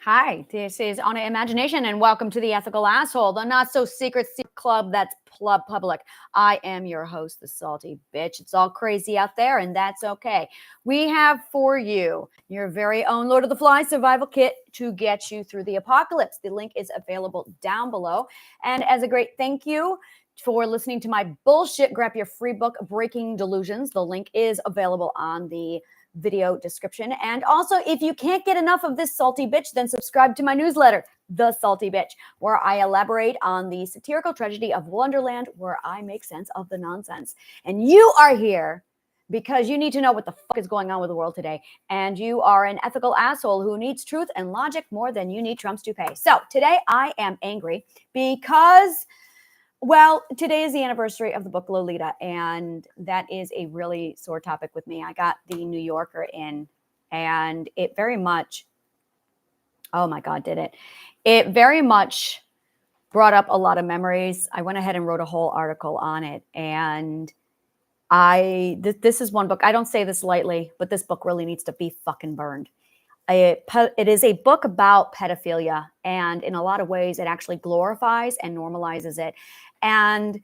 Hi, this is Anna Imagination, and welcome to the Ethical Asshole, the not so secret club that's public. I am your host, the salty bitch. It's all crazy out there, and that's okay. We have for you your very own Lord of the Flies survival kit to get you through the apocalypse. The link is available down below. And as a great thank you for listening to my bullshit, grab your free book, Breaking Delusions. The link is available on the video description. And also, if you can't get enough of this salty bitch, then subscribe to my newsletter, The Salty Bitch, where I elaborate on the satirical tragedy of Wonderland, where I make sense of the nonsense. And you are here because you need to know what the fuck is going on with the world today. And you are an ethical asshole who needs truth and logic more than you need Trump's toupee. So today I am angry because, well, today is the anniversary of the book Lolita, and that is a really sore topic with me. I got the New Yorker in, and it very much, oh my God, did it? It very much brought up a lot of memories. I went ahead and wrote a whole article on it, and this is one book. I don't say this lightly, but this book really needs to be fucking burned. It is a book about pedophilia, and in a lot of ways, it actually glorifies and normalizes it. And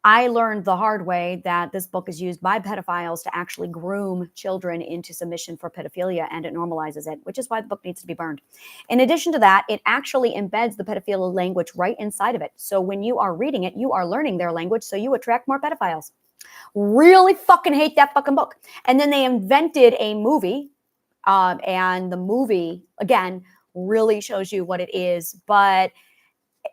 I learned the hard way that this book is used by pedophiles to actually groom children into submission for pedophilia, and it normalizes it, which is why the book needs to be burned. In addition to that, it actually embeds the pedophilia language right inside of it. So when you are reading it, you are learning their language, so you attract more pedophiles. Really fucking hate that fucking book. And then they invented a movie, and the movie, again, really shows you what it is, but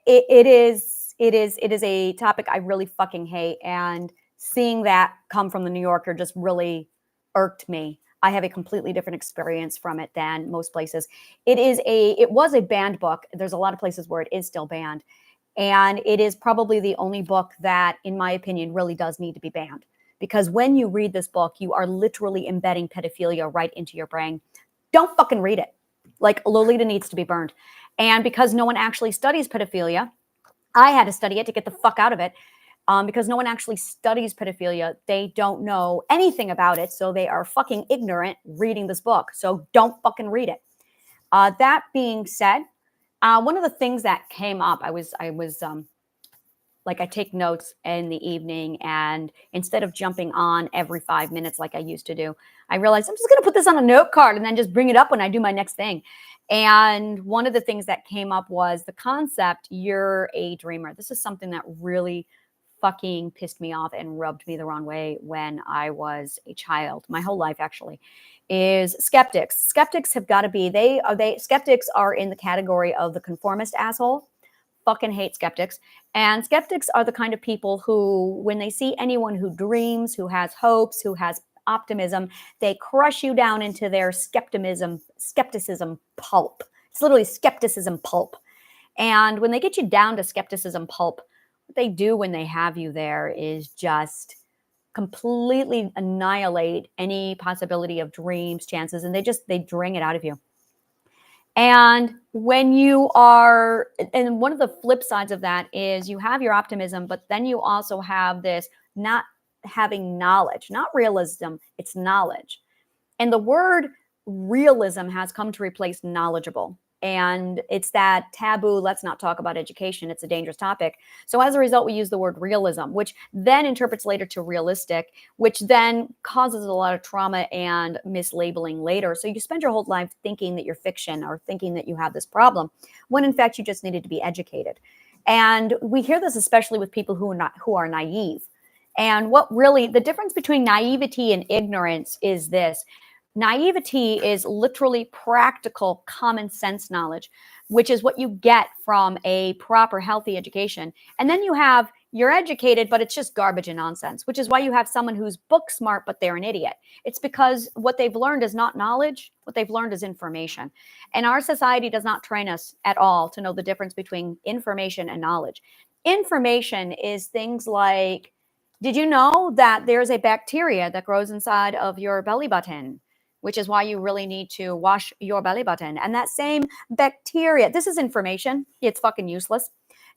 it is a topic I really fucking hate. And seeing that come from the New Yorker just really irked me. I have a completely different experience from it than most places. It was a banned book. There's a lot of places where it is still banned. And it is probably the only book that, in my opinion, really does need to be banned. Because when you read this book, you are literally embedding pedophilia right into your brain. Don't fucking read it. Like, Lolita needs to be burned. And because no one actually studies pedophilia, I had to study it to get the fuck out of it. Because no one actually studies pedophilia. They don't know anything about it. So they are fucking ignorant reading this book. So don't fucking read it. That being said, one of the things that came up, I take notes in the evening, and instead of jumping on every 5 minutes like I used to do, I realized I'm just going to put this on a note card and then just bring it up when I do my next thing. And one of the things that came up was the concept, you're a dreamer. This is something that really fucking pissed me off and rubbed me the wrong way when I was a child. My whole life, actually, is skeptics. Skeptics have got to be, skeptics are in the category of the conformist asshole. Fucking hate skeptics. And skeptics are the kind of people who, when they see anyone who dreams, who has hopes, who has optimism, they crush you down into their skepticism pulp. It's literally skepticism pulp. And when they get you down to skepticism pulp, what they do when they have you there is just completely annihilate any possibility of dreams, chances, and they drain it out of you. And when you are, and one of the flip sides of that is you have your optimism, but then you also have this not having knowledge, not realism, it's knowledge. And the word realism has come to replace knowledgeable. And it's that taboo, let's not talk about education. It's a dangerous topic. So as a result, we use the word realism, which then interprets later to realistic, which then causes a lot of trauma and mislabeling later. So you spend your whole life thinking that you're fiction or thinking that you have this problem, when in fact you just needed to be educated. And we hear this especially with people who are naive. And what really, the difference between naivety and ignorance is this. Naivety is literally practical common sense knowledge, which is what you get from a proper, healthy education. And then you're educated, but it's just garbage and nonsense, which is why you have someone who's book smart, but they're an idiot. It's because what they've learned is not knowledge. What they've learned is information. And our society does not train us at all to know the difference between information and knowledge. Information is things like, did you know that there's a bacteria that grows inside of your belly button? Which is why you really need to wash your belly button. And that same bacteria, this is information. It's fucking useless.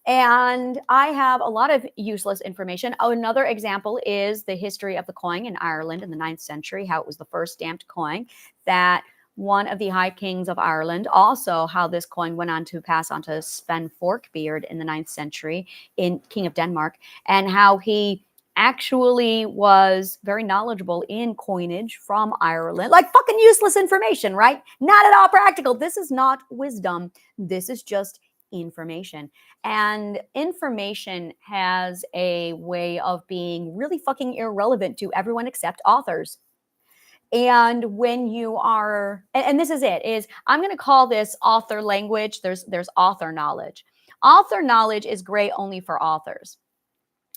And I have a lot of useless information. Oh, another example is the history of the coin in Ireland in the 9th century, how it was the first stamped coin that one of the high kings of Ireland. Also, how this coin went on to pass on to Sven Forkbeard in the 9th century, in King of Denmark, and how he actually was very knowledgeable in coinage from Ireland. Like fucking useless information, right? Not at all practical. This is not wisdom. This is just information. And information has a way of being really fucking irrelevant to everyone except authors. And when you are, and this is it, is I'm going to call this author language. There's author knowledge. Author knowledge is great only for authors.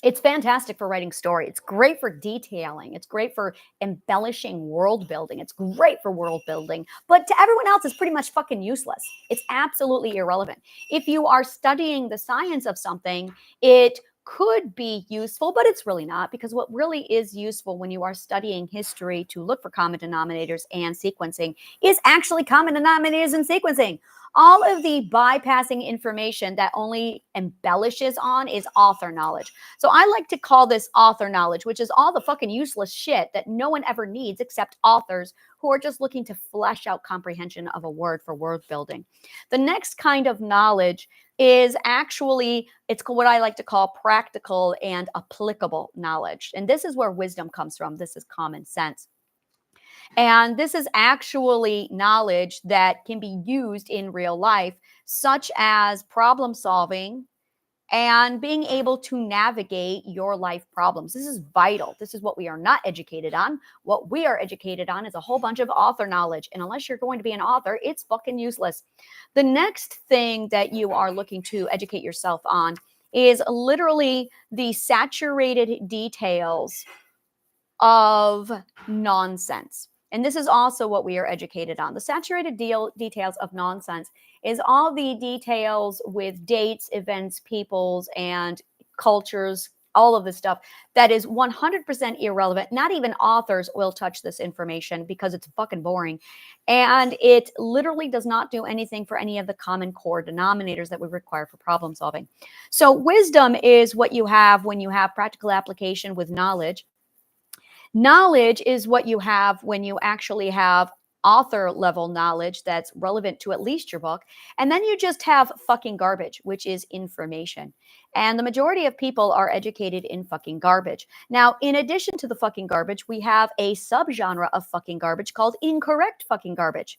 It's fantastic for writing story. It's great for detailing. It's great for embellishing world building. It's great for world building. But to everyone else, it's pretty much fucking useless. It's absolutely irrelevant. If you are studying the science of something, it could be useful, but it's really not, because what really is useful when you are studying history to look for common denominators and sequencing is actually common denominators and sequencing. All of the bypassing information that only embellishes on is author knowledge. So I like to call this author knowledge, which is all the fucking useless shit that no one ever needs except authors who are just looking to flesh out comprehension of a word for word building. The next kind of knowledge is actually, it's what I like to call practical and applicable knowledge. And this is where wisdom comes from. This is common sense. And this is actually knowledge that can be used in real life, such as problem solving and being able to navigate your life problems. This is vital. This is what we are not educated on. What we are educated on is a whole bunch of author knowledge. And unless you're going to be an author, it's fucking useless. The next thing that you are looking to educate yourself on is literally the saturated details of nonsense. And this is also what we are educated on. The saturated details of nonsense is all the details with dates, events, peoples, and cultures, all of this stuff that is 100% irrelevant. Not even authors will touch this information because it's fucking boring. And it literally does not do anything for any of the common core denominators that we require for problem solving. So wisdom is what you have when you have practical application with knowledge. Knowledge is what you have when you actually have author level knowledge that's relevant to at least your book. And then you just have fucking garbage, which is information. And the majority of people are educated in fucking garbage. Now, in addition to the fucking garbage, we have a subgenre of fucking garbage called incorrect fucking garbage.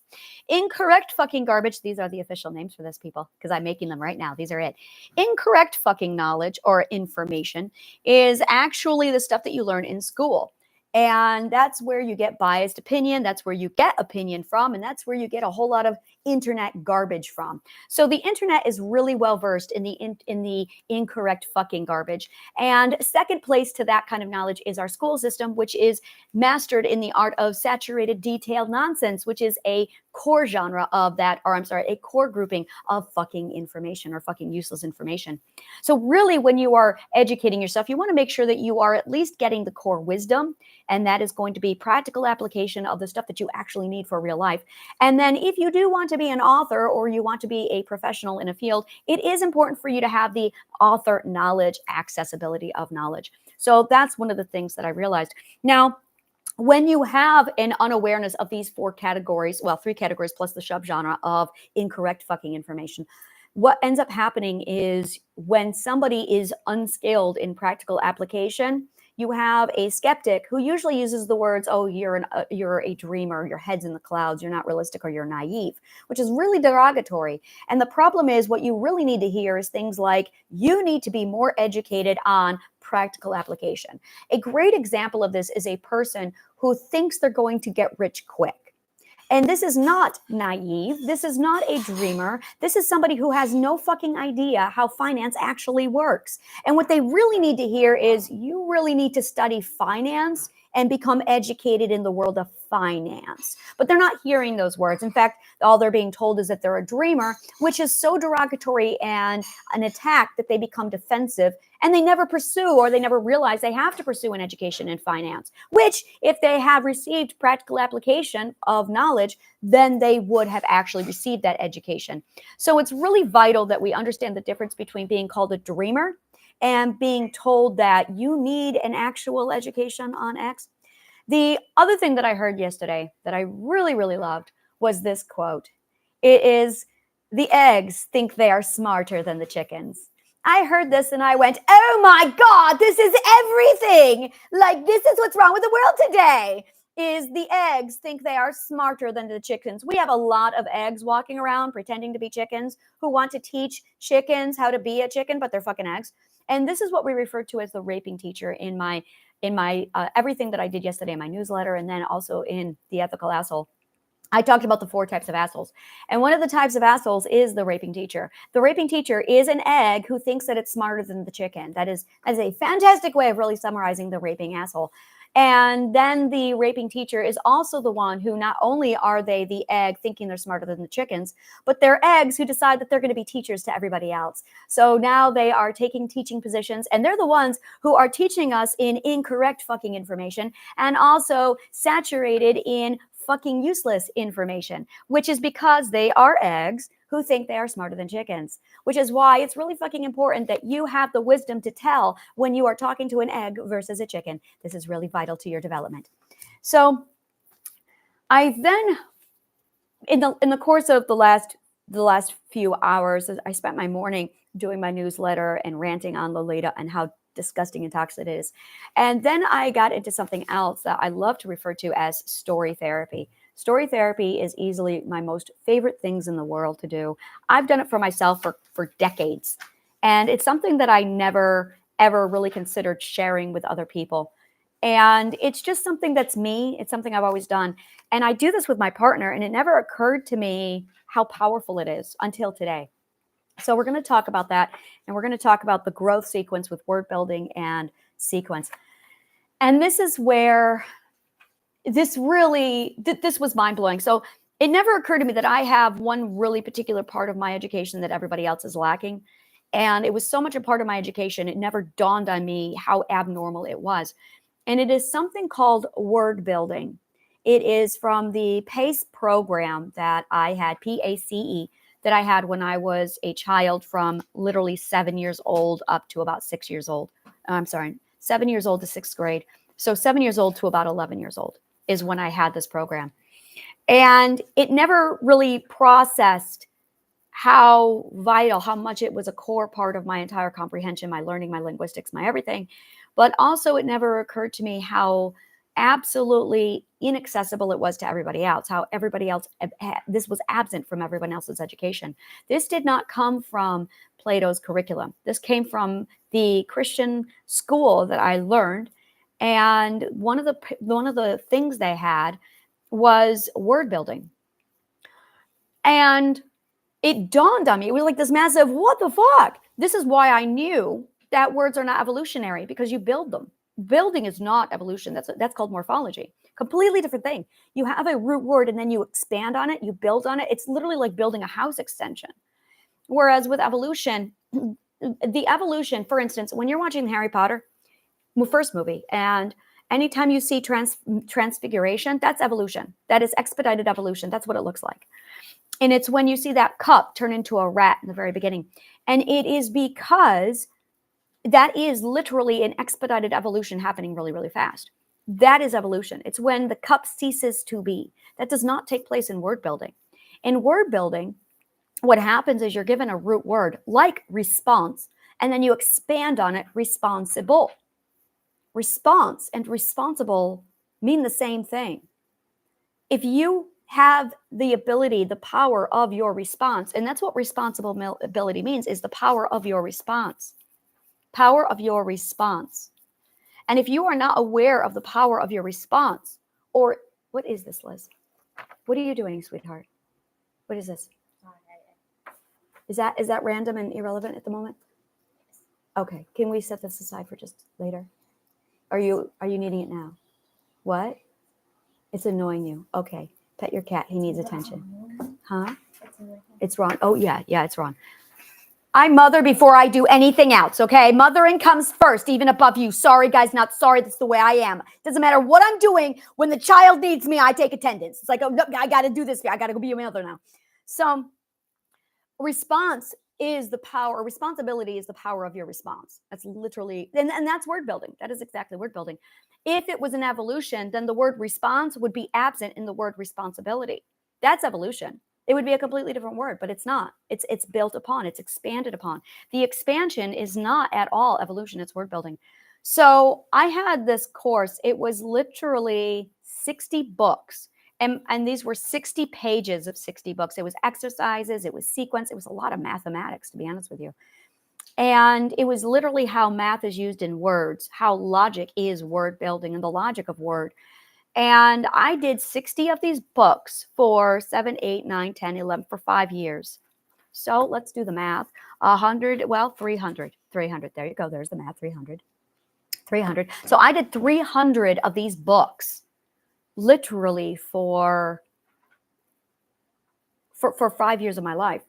Incorrect fucking garbage, these are the official names for this, people, because I'm making them right now. These are it. Incorrect fucking knowledge or information is actually the stuff that you learn in school. And that's where you get biased opinion. That's where you get opinion from. And that's where you get a whole lot of internet garbage from. So the internet is really well versed in the incorrect fucking garbage. And second place to that kind of knowledge is our school system, which is mastered in the art of saturated detailed nonsense, which is a core genre of that, or I'm sorry, a core grouping of fucking information or fucking useless information. So really, when you are educating yourself, you want to make sure that you are at least getting the core wisdom. And that is going to be practical application of the stuff that you actually need for real life. And then if you do want to be an author or you want to be a professional in a field, it is important for you to have the author knowledge, accessibility of knowledge. So that's one of the things that I realized. Now, when you have an unawareness of these four categories, well, three categories plus the subgenre of incorrect fucking information, what ends up happening is when somebody is unskilled in practical application, you have a skeptic who usually uses the words, oh, you're a dreamer, your head's in the clouds, you're not realistic, or you're naive, which is really derogatory. And the problem is what you really need to hear is things like, you need to be more educated on practical application. A great example of this is a person who thinks they're going to get rich quick. And this is not naive. This is not a dreamer. This is somebody who has no fucking idea how finance actually works. And what they really need to hear is you really need to study finance and become educated in the world of finance. But they're not hearing those words. In fact, all they're being told is that they're a dreamer, which is so derogatory and an attack that they become defensive and they never pursue, or they never realize they have to pursue an education in finance, which if they have received practical application of knowledge, then they would have actually received that education. So it's really vital that we understand the difference between being called a dreamer and being told that you need an actual education on X. The other thing that I heard yesterday that I really, really loved was this quote. It is, the eggs think they are smarter than the chickens. I heard this and I went, oh my God, this is everything. Like, this is what's wrong with the world today, is the eggs think they are smarter than the chickens. We have a lot of eggs walking around pretending to be chickens who want to teach chickens how to be a chicken, but they're fucking eggs. And this is what we refer to as the raping teacher in my everything that I did yesterday in my newsletter, and then also in The Ethical Asshole. I talked about the 4 types of assholes. And one of the types of assholes is the raping teacher. The raping teacher is an egg who thinks that it's smarter than the chicken. That is a fantastic way of really summarizing the raping asshole. And then the raping teacher is also the one who, not only are they the egg thinking they're smarter than the chickens, but they're eggs who decide that they're going to be teachers to everybody else. So now they are taking teaching positions, and they're the ones who are teaching us in incorrect fucking information, and also saturated in fucking useless information, which is because they are eggs who think they are smarter than chickens, which is why it's really fucking important that you have the wisdom to tell when you are talking to an egg versus a chicken. This is really vital to your development. So I then, in the course of the last few hours, I spent my morning doing my newsletter and ranting on Lolita and how disgusting and toxic it is. And then I got into something else that I love to refer to as story therapy. Story therapy is easily my most favorite things in the world to do. I've done it for myself for decades. And it's something that I never, ever really considered sharing with other people. And it's just something that's me. It's something I've always done. And I do this with my partner, and it never occurred to me how powerful it is until today. So we're going to talk about that, and we're going to talk about the growth sequence with word building and sequence. And this is where this was mind-blowing. So it never occurred to me that I have one really particular part of my education that everybody else is lacking. And it was so much a part of my education, it never dawned on me how abnormal it was. And it is something called word building. It is from the PACE program that I had, PACE, that I had when I was a child from literally 7 years old up to about 6 years old. 7 years old to 6th grade. So 7 years old to about 11 years old is when I had this program. And it never really processed how vital, how much it was a core part of my entire comprehension, my learning, my linguistics, my everything. But also it never occurred to me how absolutely inaccessible it was to everybody else, how everybody else, this was absent from everyone else's education. This did not come from Plato's curriculum. This came from the Christian school that I learned. And one of the things they had was word building. And it dawned on me, it was like this massive, what the fuck? This is why I knew that words are not evolutionary, because you build them. Building is not evolution. That's called morphology. Completely different thing. You have a root word and then you expand on it, you build on it. It's literally like building a house extension. Whereas with evolution, the evolution, for instance, when you're watching Harry Potter, first movie, and anytime you see transfiguration, that's evolution. That is expedited evolution. That's what it looks like. And it's when you see that cup turn into a rat in the very beginning. And it is because that is literally an expedited evolution happening really, really fast. That is evolution. It's when the cup ceases to be. That does not take place in word building. In word building, what happens is you're given a root word like response, and then you expand on it, responsible. Response and responsible mean the same thing. If you have the ability, the power of your response, and that's what responsible ability means, is the power of your response. Power of your response. And if you are not aware of the power of your response, or what is this, Liz? What are you doing, sweetheart? What is this? Is that random and irrelevant at the moment? Okay, can we set this aside for just later? Are you needing it now? What? It's annoying you. Okay, pet your cat. He needs attention. Huh? It's Ron. Oh yeah, it's Ron. I mother before I do anything else, okay? Mothering comes first, even above you. Sorry, guys, not sorry. That's the way I am. Doesn't matter what I'm doing. When the child needs me, I take attendance. It's like, oh, no, I got to do this. I got to go be a mother now. So response is the power. Responsibility is the power of your response. That's literally, and that's word building. That is exactly word building. If it was an evolution, then the word response would be absent in the word responsibility. That's evolution. It would be a completely different word, but it's not. It's built upon, it's expanded upon. The expansion is not at all evolution, it's word building. So I had this course. It was literally 60 books. And these were 60 pages of 60 books. It was exercises, it was sequence, it was a lot of mathematics, to be honest with you. And it was literally how math is used in words, how logic is word building and the logic of word. And I did 60 of these books for 7, 8, 9, 10, 11, for 5 years. So let's do the math. 100, well, 300. There you go. There's the math. 300. So I did 300 of these books literally for 5 years of my life.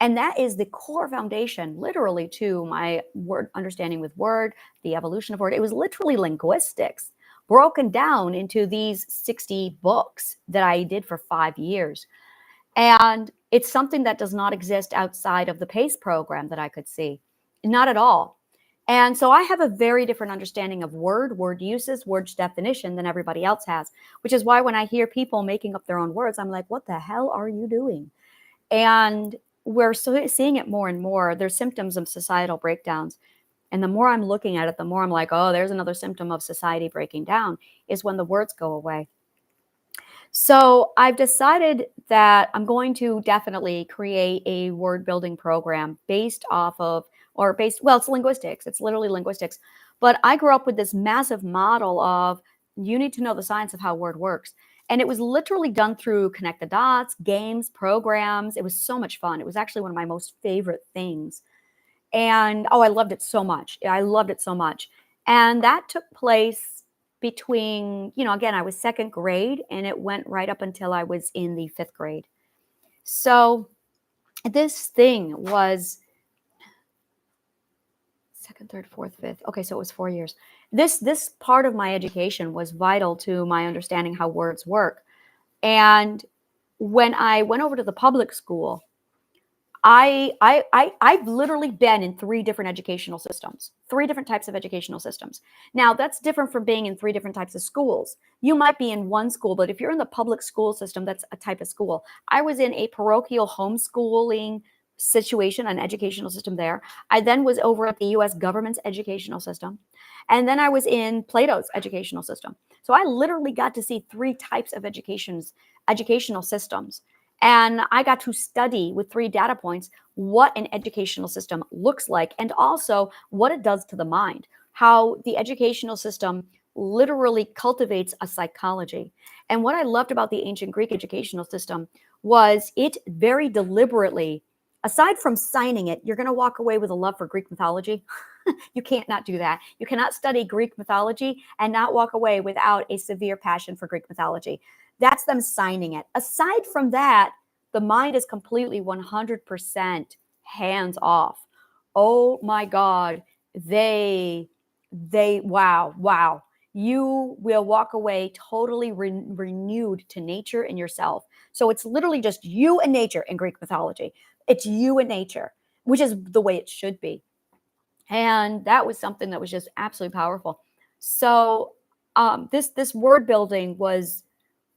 And that is the core foundation, literally, to my word understanding with word, the evolution of word. It was literally linguistics broken down into these 60 books that I did for 5 years. And it's something that does not exist outside of the PACE program that I could see. Not at all. And so I have a very different understanding of word uses, word definition than everybody else has, which is why when I hear people making up their own words, I'm like, what the hell are you doing? And we're seeing it more and more. There's symptoms of societal breakdowns. And the more I'm looking at it, the more I'm like, oh, there's another symptom of society breaking down, is when the words go away. So I've decided that I'm going to definitely create a word building program based off of, well, it's linguistics. It's literally linguistics. But I grew up with this massive model of you need to know the science of how word works. And it was literally done through connect the dots, games, programs. It was so much fun. It was actually one of my most favorite things. And I loved it so much. I loved it so much. And that took place between, again, I was 2nd grade and it went right up until I was in the 5th grade. So this thing was 2nd, 3rd, 4th, 5th. Okay, so it was 4 years. This part of my education was vital to my understanding how words work. And when I went over to the public school, I've literally been in 3 different educational systems, 3 different types of educational systems. Now, that's different from being in 3 different types of schools. You might be in one school, but if you're in the public school system, that's a type of school. I was in a parochial homeschooling situation, an educational system there. I then was over at the U.S. government's educational system. And then I was in Plato's educational system. So I literally got to see 3 types of educational systems. And I got to study with 3 data points what an educational system looks like and also what it does to the mind, how the educational system literally cultivates a psychology. And what I loved about the ancient Greek educational system was it very deliberately, aside from signing it, you're going to walk away with a love for Greek mythology. You can't not do that. You cannot study Greek mythology and not walk away without a severe passion for Greek mythology. That's them signing it. Aside from that, the mind is completely 100% hands off. Oh my God. Wow. You will walk away totally renewed to nature and yourself. So it's literally just you and nature in Greek mythology. It's you and nature, which is the way it should be. And that was something that was just absolutely powerful. So this word building was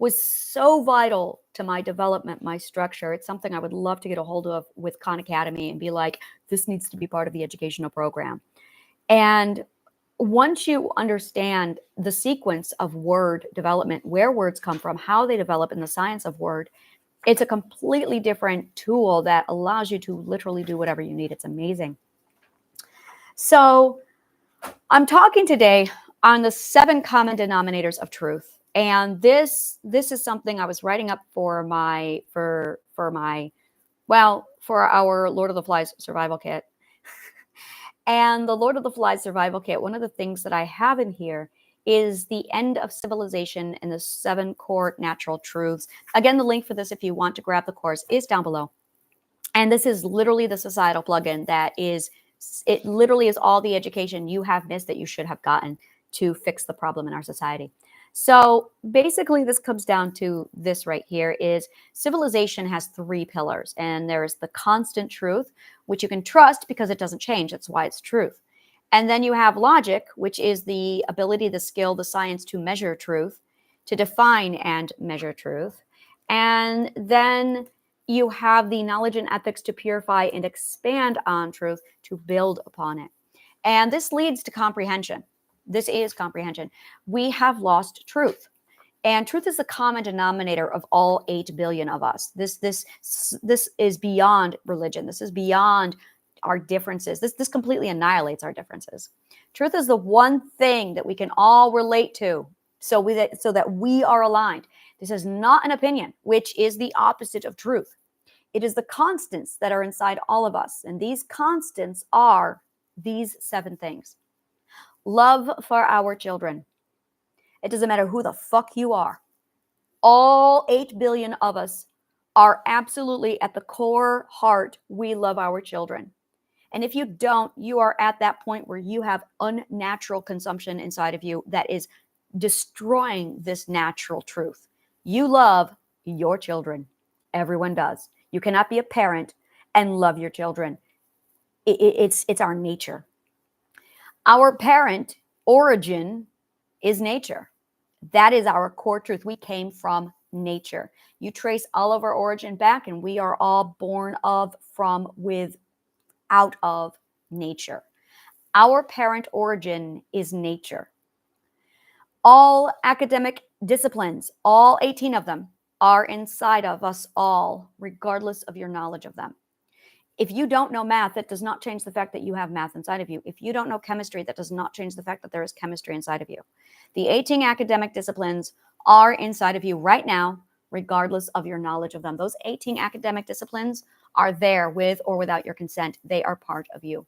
so vital to my development, my structure. It's something I would love to get a hold of with Khan Academy and be like, this needs to be part of the educational program. And once you understand the sequence of word development, where words come from, how they develop, and the science of word, it's a completely different tool that allows you to literally do whatever you need. It's amazing. So I'm talking today on the 7 common denominators of truth. And this is something I was writing up for our Lord of the Flies survival kit. And the Lord of the Flies survival kit, one of the things that I have in here is the end of civilization and the 7 core natural truths. Again, the link for this, if you want to grab the course, is down below. And this is literally the societal plugin it literally is all the education you have missed that you should have gotten to fix the problem in our society. So basically this comes down to this right here is civilization has 3 pillars, and there's the constant truth, which you can trust because it doesn't change. That's why it's truth. And then you have logic, which is the ability, the skill, the science to measure truth, to define and measure truth. And then you have the knowledge and ethics to purify and expand on truth, to build upon it. And this leads to comprehension. This is comprehension. We have lost truth. And truth is the common denominator of all 8 billion of us. This is beyond religion. This is beyond our differences. This completely annihilates our differences. Truth is the one thing that we can all relate to, so that we are aligned. This is not an opinion, which is the opposite of truth. It is the constants that are inside all of us. And these constants are these 7 things. Love for our children. It doesn't matter who the fuck you are. All 8 billion of us are absolutely at the core heart. We love our children. And if you don't, you are at that point where you have unnatural consumption inside of you that is destroying this natural truth. You love your children. Everyone does. You cannot be a parent and love your children. It's our nature. Our parent origin is nature. That is our core truth. We came from nature. You trace all of our origin back, and we are all born of, from, with, out of nature. Our parent origin is nature. All academic disciplines, all 18 of them, are inside of us all, regardless of your knowledge of them. If you don't know math, that does not change the fact that you have math inside of you. If you don't know chemistry, that does not change the fact that there is chemistry inside of you. The 18 academic disciplines are inside of you right now, regardless of your knowledge of them. Those 18 academic disciplines are there with or without your consent. They are part of you.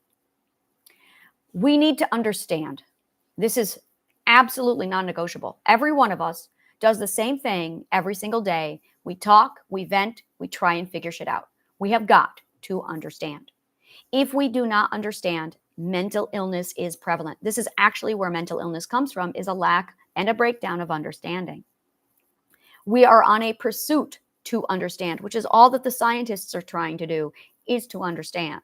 We need to understand. This is absolutely non-negotiable. Every one of us does the same thing every single day. We talk, we vent, we try and figure shit out. We have got to understand. If we do not understand, mental illness is prevalent. This is actually where mental illness comes from, is a lack and a breakdown of understanding. We are on a pursuit to understand, which is all that the scientists are trying to do, is to understand.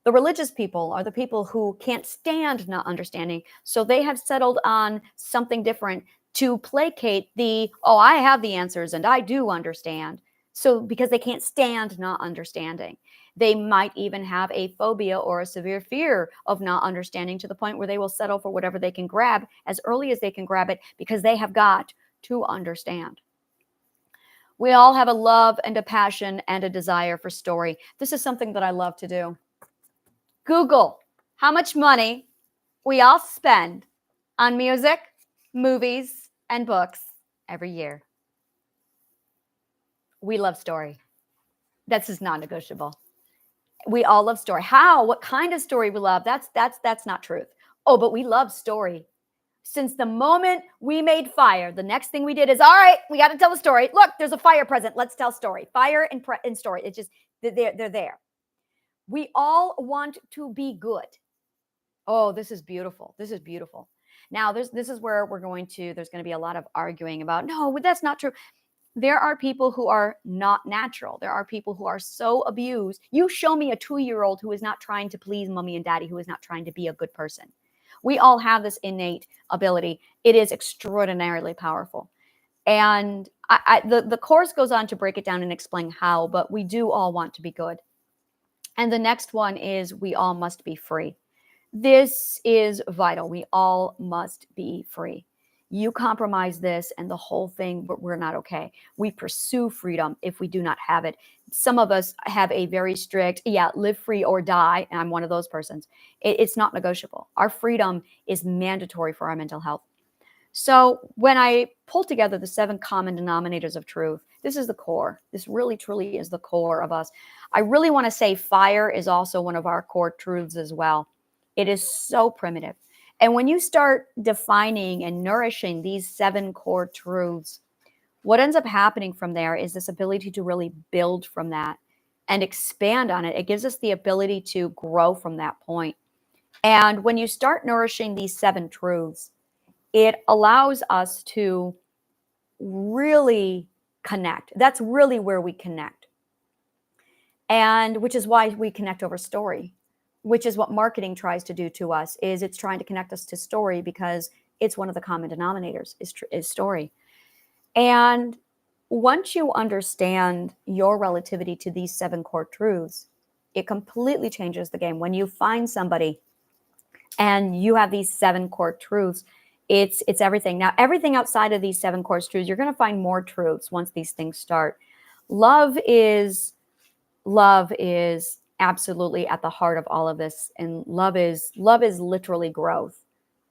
The religious people are the people who can't stand not understanding, so they have settled on something different to placate the, oh, I have the answers and I do understand. So because they can't stand not understanding. They might even have a phobia or a severe fear of not understanding, to the point where they will settle for whatever they can grab as early as they can grab it, because they have got to understand. We all have a love and a passion and a desire for story. This is something that I love to do. Google how much money we all spend on music, movies, and books every year. We love story. That's just non-negotiable. We all love story. How? What kind of story we love? That's not truth. Oh, but we love story. Since the moment we made fire, the next thing we did is, all right, we got to tell a story. Look, there's a fire present. Let's tell story. Fire and story. It's just, they're there. We all want to be good. Oh, this is beautiful. This is beautiful. Now, this is where there's going to be a lot of arguing about, no, that's not true. There are people who are not natural. There are people who are so abused. You show me a 2-year-old who is not trying to please mommy and daddy, who is not trying to be a good person. We all have this innate ability. It is extraordinarily powerful. And the course goes on to break it down and explain how, but we do all want to be good. And the next one is, we all must be free. This is vital. We all must be free. You compromise this and the whole thing, but we're not okay. We pursue freedom if we do not have it. Some of us have a very strict, live free or die. And I'm one of those persons. It's not negotiable. Our freedom is mandatory for our mental health. So when I pull together the 7 common denominators of truth, this is the core. This really, truly is the core of us. I really want to say fire is also one of our core truths as well. It is so primitive. And when you start defining and nourishing these 7 core truths, what ends up happening from there is this ability to really build from that and expand on it. It gives us the ability to grow from that point. And when you start nourishing these 7 truths, it allows us to really connect. That's really where we connect. And which is why we connect over story, which is what marketing tries to do to us, is it's trying to connect us to story, because it's one of the common denominators is story. And once you understand your relativity to these 7 core truths, it completely changes the game. When you find somebody and you have these 7 core truths, it's everything. Now, everything outside of these 7 core truths, you're going to find more truths once these things start. Love is absolutely at the heart of all of this, and love is literally growth.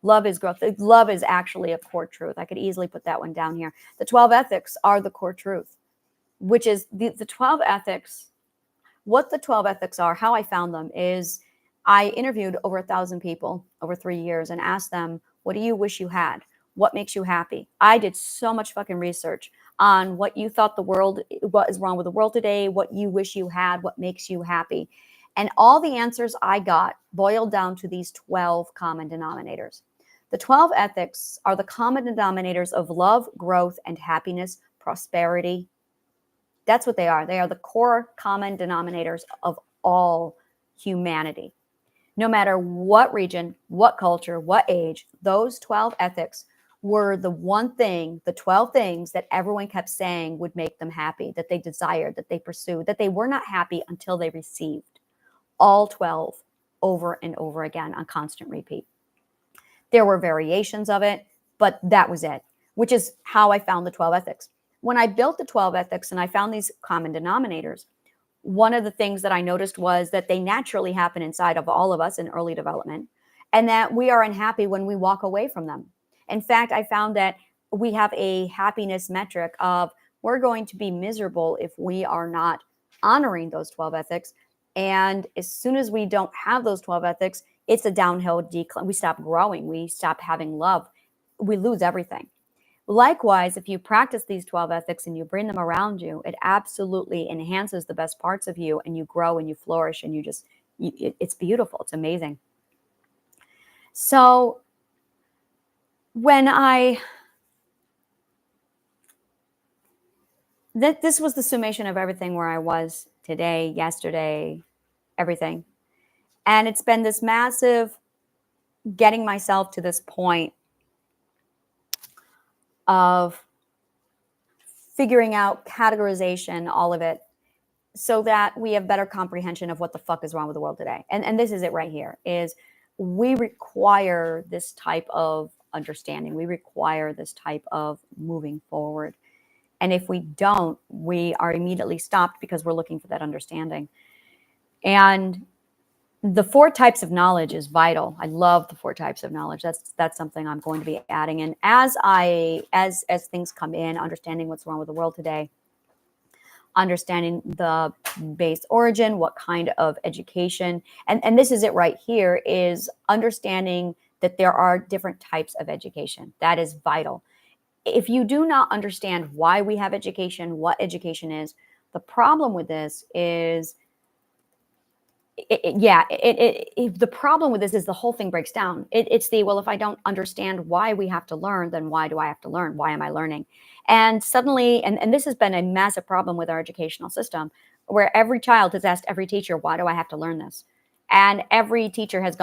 Love is growth. Love is actually a core truth. I could easily put that one down here. The 12 ethics are the core truth, which is the 12 ethics. What the 12 ethics are, how I found them is I interviewed over 1,000 people over 3 years and asked them, what do you wish you had? What makes you happy? I did so much fucking research on what you thought what is wrong with the world today, what you wish you had, what makes you happy. And all the answers I got boiled down to these 12 common denominators. The 12 ethics are the common denominators of love, growth, and happiness, prosperity. That's what they are. They are the core common denominators of all humanity. No matter what region, what culture, what age, those 12 ethics were the one thing, the 12 things that everyone kept saying would make them happy, that they desired, that they pursued, that they were not happy until they received. All 12 over and over again on constant repeat. There were variations of it, but that was it, which is how I found the 12 ethics. When I built the 12 ethics and I found these common denominators, one of the things that I noticed was that they naturally happen inside of all of us in early development, and that we are unhappy when we walk away from them. In fact, I found that we have a happiness metric of we're going to be miserable if we are not honoring those 12 ethics. And as soon as we don't have those 12 ethics, it's a downhill decline. We stop growing. We stop having love. We lose everything. Likewise, if you practice these 12 ethics and you bring them around you, it absolutely enhances the best parts of you, and you grow and you flourish, and it's beautiful. It's amazing. So when this was the summation of everything where I was today, yesterday, everything. And it's been this massive getting myself to this point of figuring out categorization, all of it, so that we have better comprehension of what the fuck is wrong with the world today. And this is it right here, is we require this type of understanding. We require this type of moving forward. And if we don't, we are immediately stopped because we're looking for that understanding. And the 4 types of knowledge is vital. I love the 4 types of knowledge. That's something I'm going to be adding in as things come in, understanding what's wrong with the world today, understanding the base origin, what kind of education, and this is it right here, is understanding that there are different types of education. That is vital. If you do not understand why we have education, what education is, the problem with this is the problem with this is the whole thing breaks down. It's well, if I don't understand why we have to learn, then why do I have to learn? Why am I learning? And suddenly, and this has been a massive problem with our educational system, where every child has asked every teacher, why do I have to learn this? And every teacher has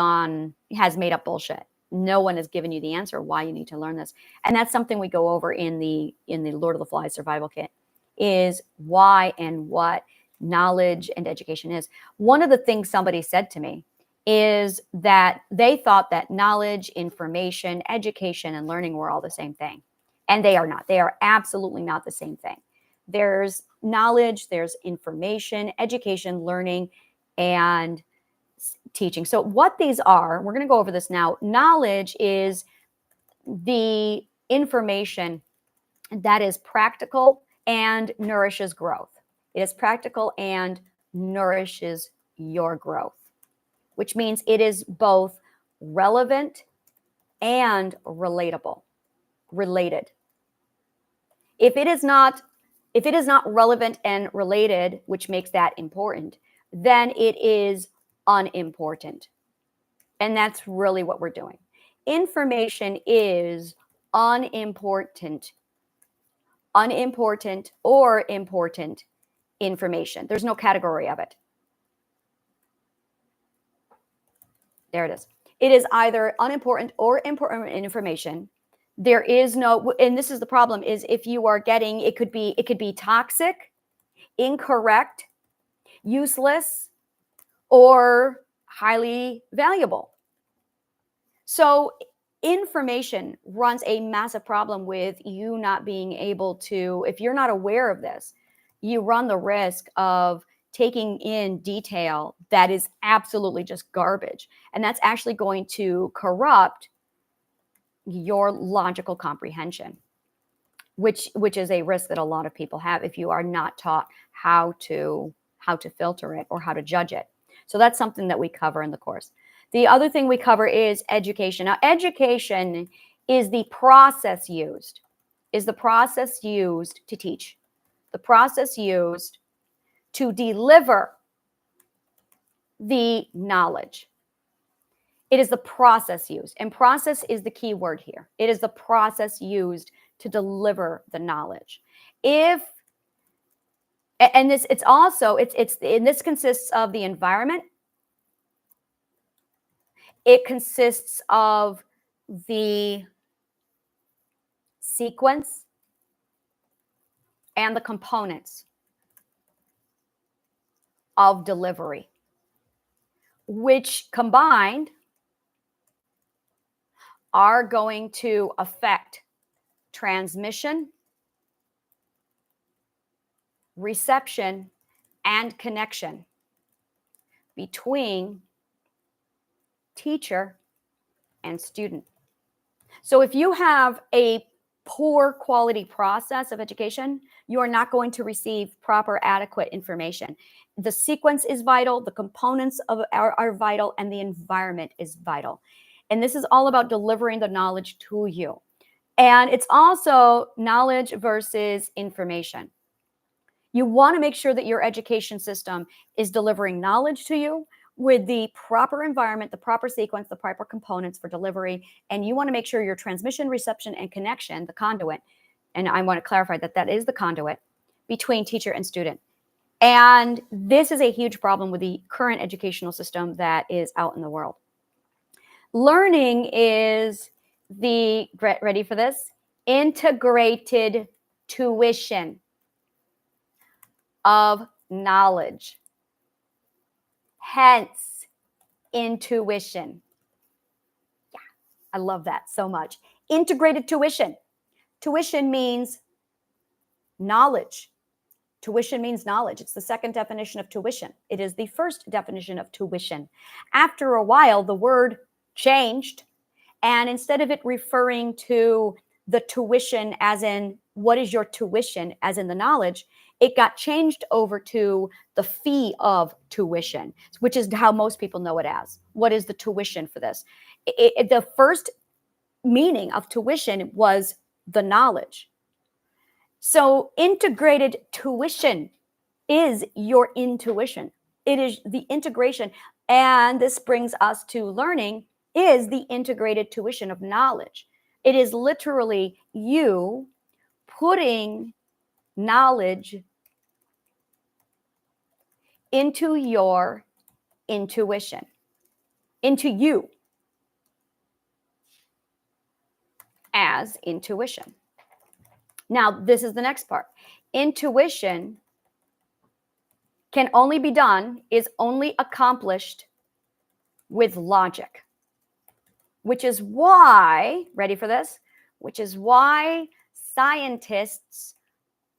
made up bullshit. No one has given you the answer why you need to learn this. And that's something we go over in the Lord of the Flies survival kit, is why and what knowledge and education is. One of the things somebody said to me is that they thought that knowledge, information, education, and learning were all the same thing. And they are not. They are absolutely not the same thing. There's knowledge, there's information, education, learning, and teaching. So what these are, we're going to go over this now. Knowledge is the information that is practical and nourishes growth. It is practical and nourishes your growth, which means it is both relevant and related. If it is not relevant and related, which makes that important, then it is unimportant. And that's really what we're doing. Information is unimportant or important information. There's no category of it. There it is. It is either unimportant or important information There is no, and this is the problem, is if you are getting, it could be toxic, incorrect, useless, or highly valuable. So information runs a massive problem with you not being able to, if you're not aware of this, you run the risk of taking in detail that is absolutely just garbage. And that's actually going to corrupt your logical comprehension, which is a risk that a lot of people have if you are not taught how to filter it or how to judge it. So that's something that we cover in the course. The other thing we cover is education. Now, education is the process used to teach, the process used to deliver the knowledge. It is the process used, and process is the key word here. It is the process used to deliver the knowledge. And this consists of the environment. It consists of the sequence and the components of delivery, which combined are going to affect transmission, reception, and connection between teacher and student. So if you have a poor quality process of education, you are not going to receive proper, adequate information. The sequence is vital, the components are vital, and the environment is vital. And this is all about delivering the knowledge to you. And it's also knowledge versus information. You want to make sure that your education system is delivering knowledge to you with the proper environment, the proper sequence, the proper components for delivery. And you want to make sure your transmission, reception, and connection, the conduit, and I want to clarify that is the conduit between teacher and student. And this is a huge problem with the current educational system that is out in the world. Learning is the, ready for this? Integrated tuition of knowledge. Hence, intuition. Yeah, I love that so much. Integrated tuition. Tuition means knowledge. Tuition means knowledge. It's the second definition of tuition. It is the first definition of tuition. After a while, the word changed, and instead of it referring to the tuition as in what is your tuition, as in the knowledge, it got changed over to the fee of tuition, which is how most people know it as. What is the tuition for this? The first meaning of tuition was the knowledge. So integrated tuition is your intuition. It is the integration. And this brings us to learning is the integrated tuition of knowledge. It is literally you putting knowledge into your intuition, into you as intuition. Now, this is the next part. Intuition can only be done, is only accomplished with logic, which is why, ready for this? Which is why scientists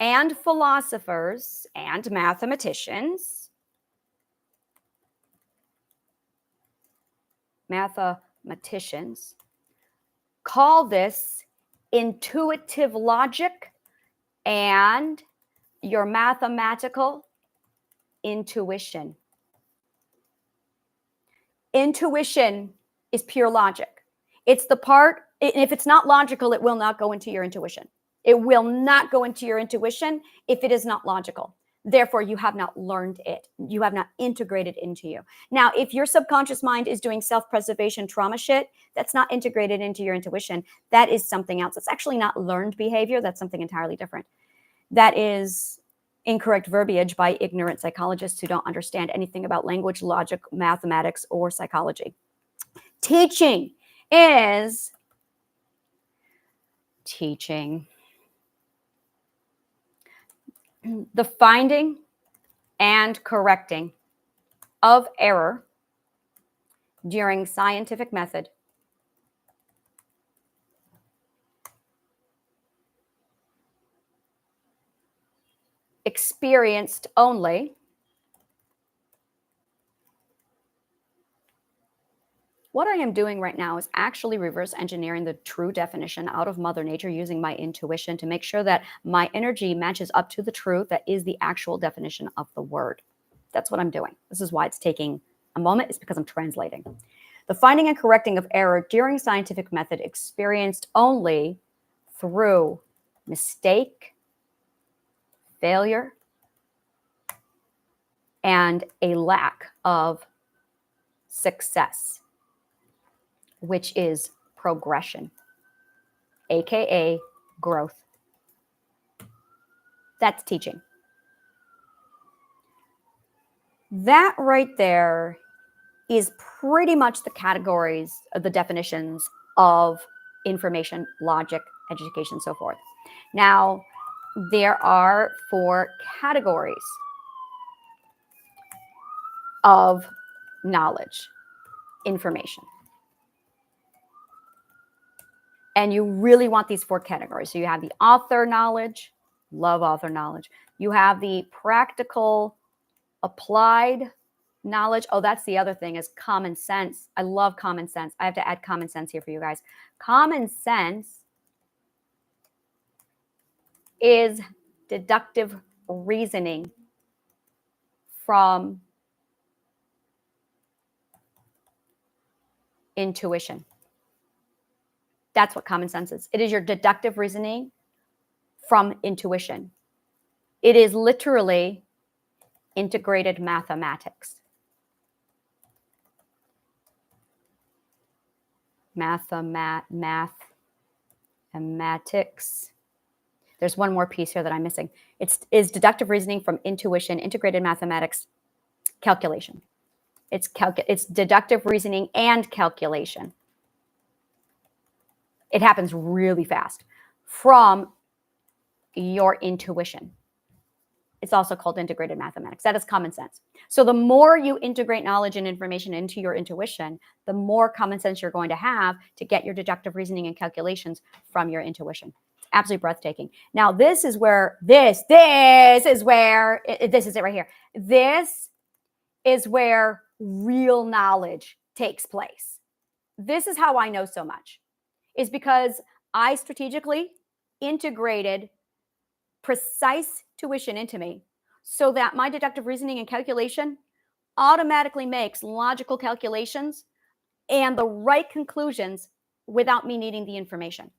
and philosophers and mathematicians call this intuitive logic and your mathematical intuition. Intuition is pure logic. It's the part, if it's not logical, it will not go into your intuition. It will not go into your intuition if it is not logical. Therefore, you have not learned it. You have not integrated into you. Now, if your subconscious mind is doing self-preservation trauma shit, that's not integrated into your intuition. That is something else. It's actually not learned behavior. That's something entirely different. That is incorrect verbiage by ignorant psychologists who don't understand anything about language, logic, mathematics, or psychology. Teaching is teaching. The finding and correcting of error during scientific method experienced only what I am doing right now is actually reverse engineering the true definition out of Mother Nature using my intuition to make sure that my energy matches up to the truth that is the actual definition of the word. That's what I'm doing. This is why it's taking a moment. It's because I'm translating. The finding and correcting of error during scientific method experienced only through mistake, failure, and a lack of success, which is progression, aka growth. That's teaching. That right there is pretty much the categories of the definitions of information, logic, education, so forth. Now, there are 4 categories of knowledge, information. And you really want these 4 categories. So you have the author knowledge, love author knowledge. You have the practical applied knowledge. Oh, that's the other thing is common sense. I love common sense. I have to add common sense here for you guys. Common sense is deductive reasoning from intuition. That's what common sense is. It is your deductive reasoning from intuition. It is literally integrated mathematics. Mathematics. There's one more piece here that I'm missing. It's deductive reasoning from intuition, integrated mathematics, calculation. It's deductive reasoning and calculation. It happens really fast from your intuition. It's also called integrated mathematics. That is common sense. So the more you integrate knowledge and information into your intuition, the more common sense you're going to have to get your deductive reasoning and calculations from your intuition. Absolutely breathtaking. Now, this is where, this is it right here. This is where real knowledge takes place. This is how I know so much, is because I strategically integrated precise tuition into me so that my deductive reasoning and calculation automatically makes logical calculations and the right conclusions without me needing the information.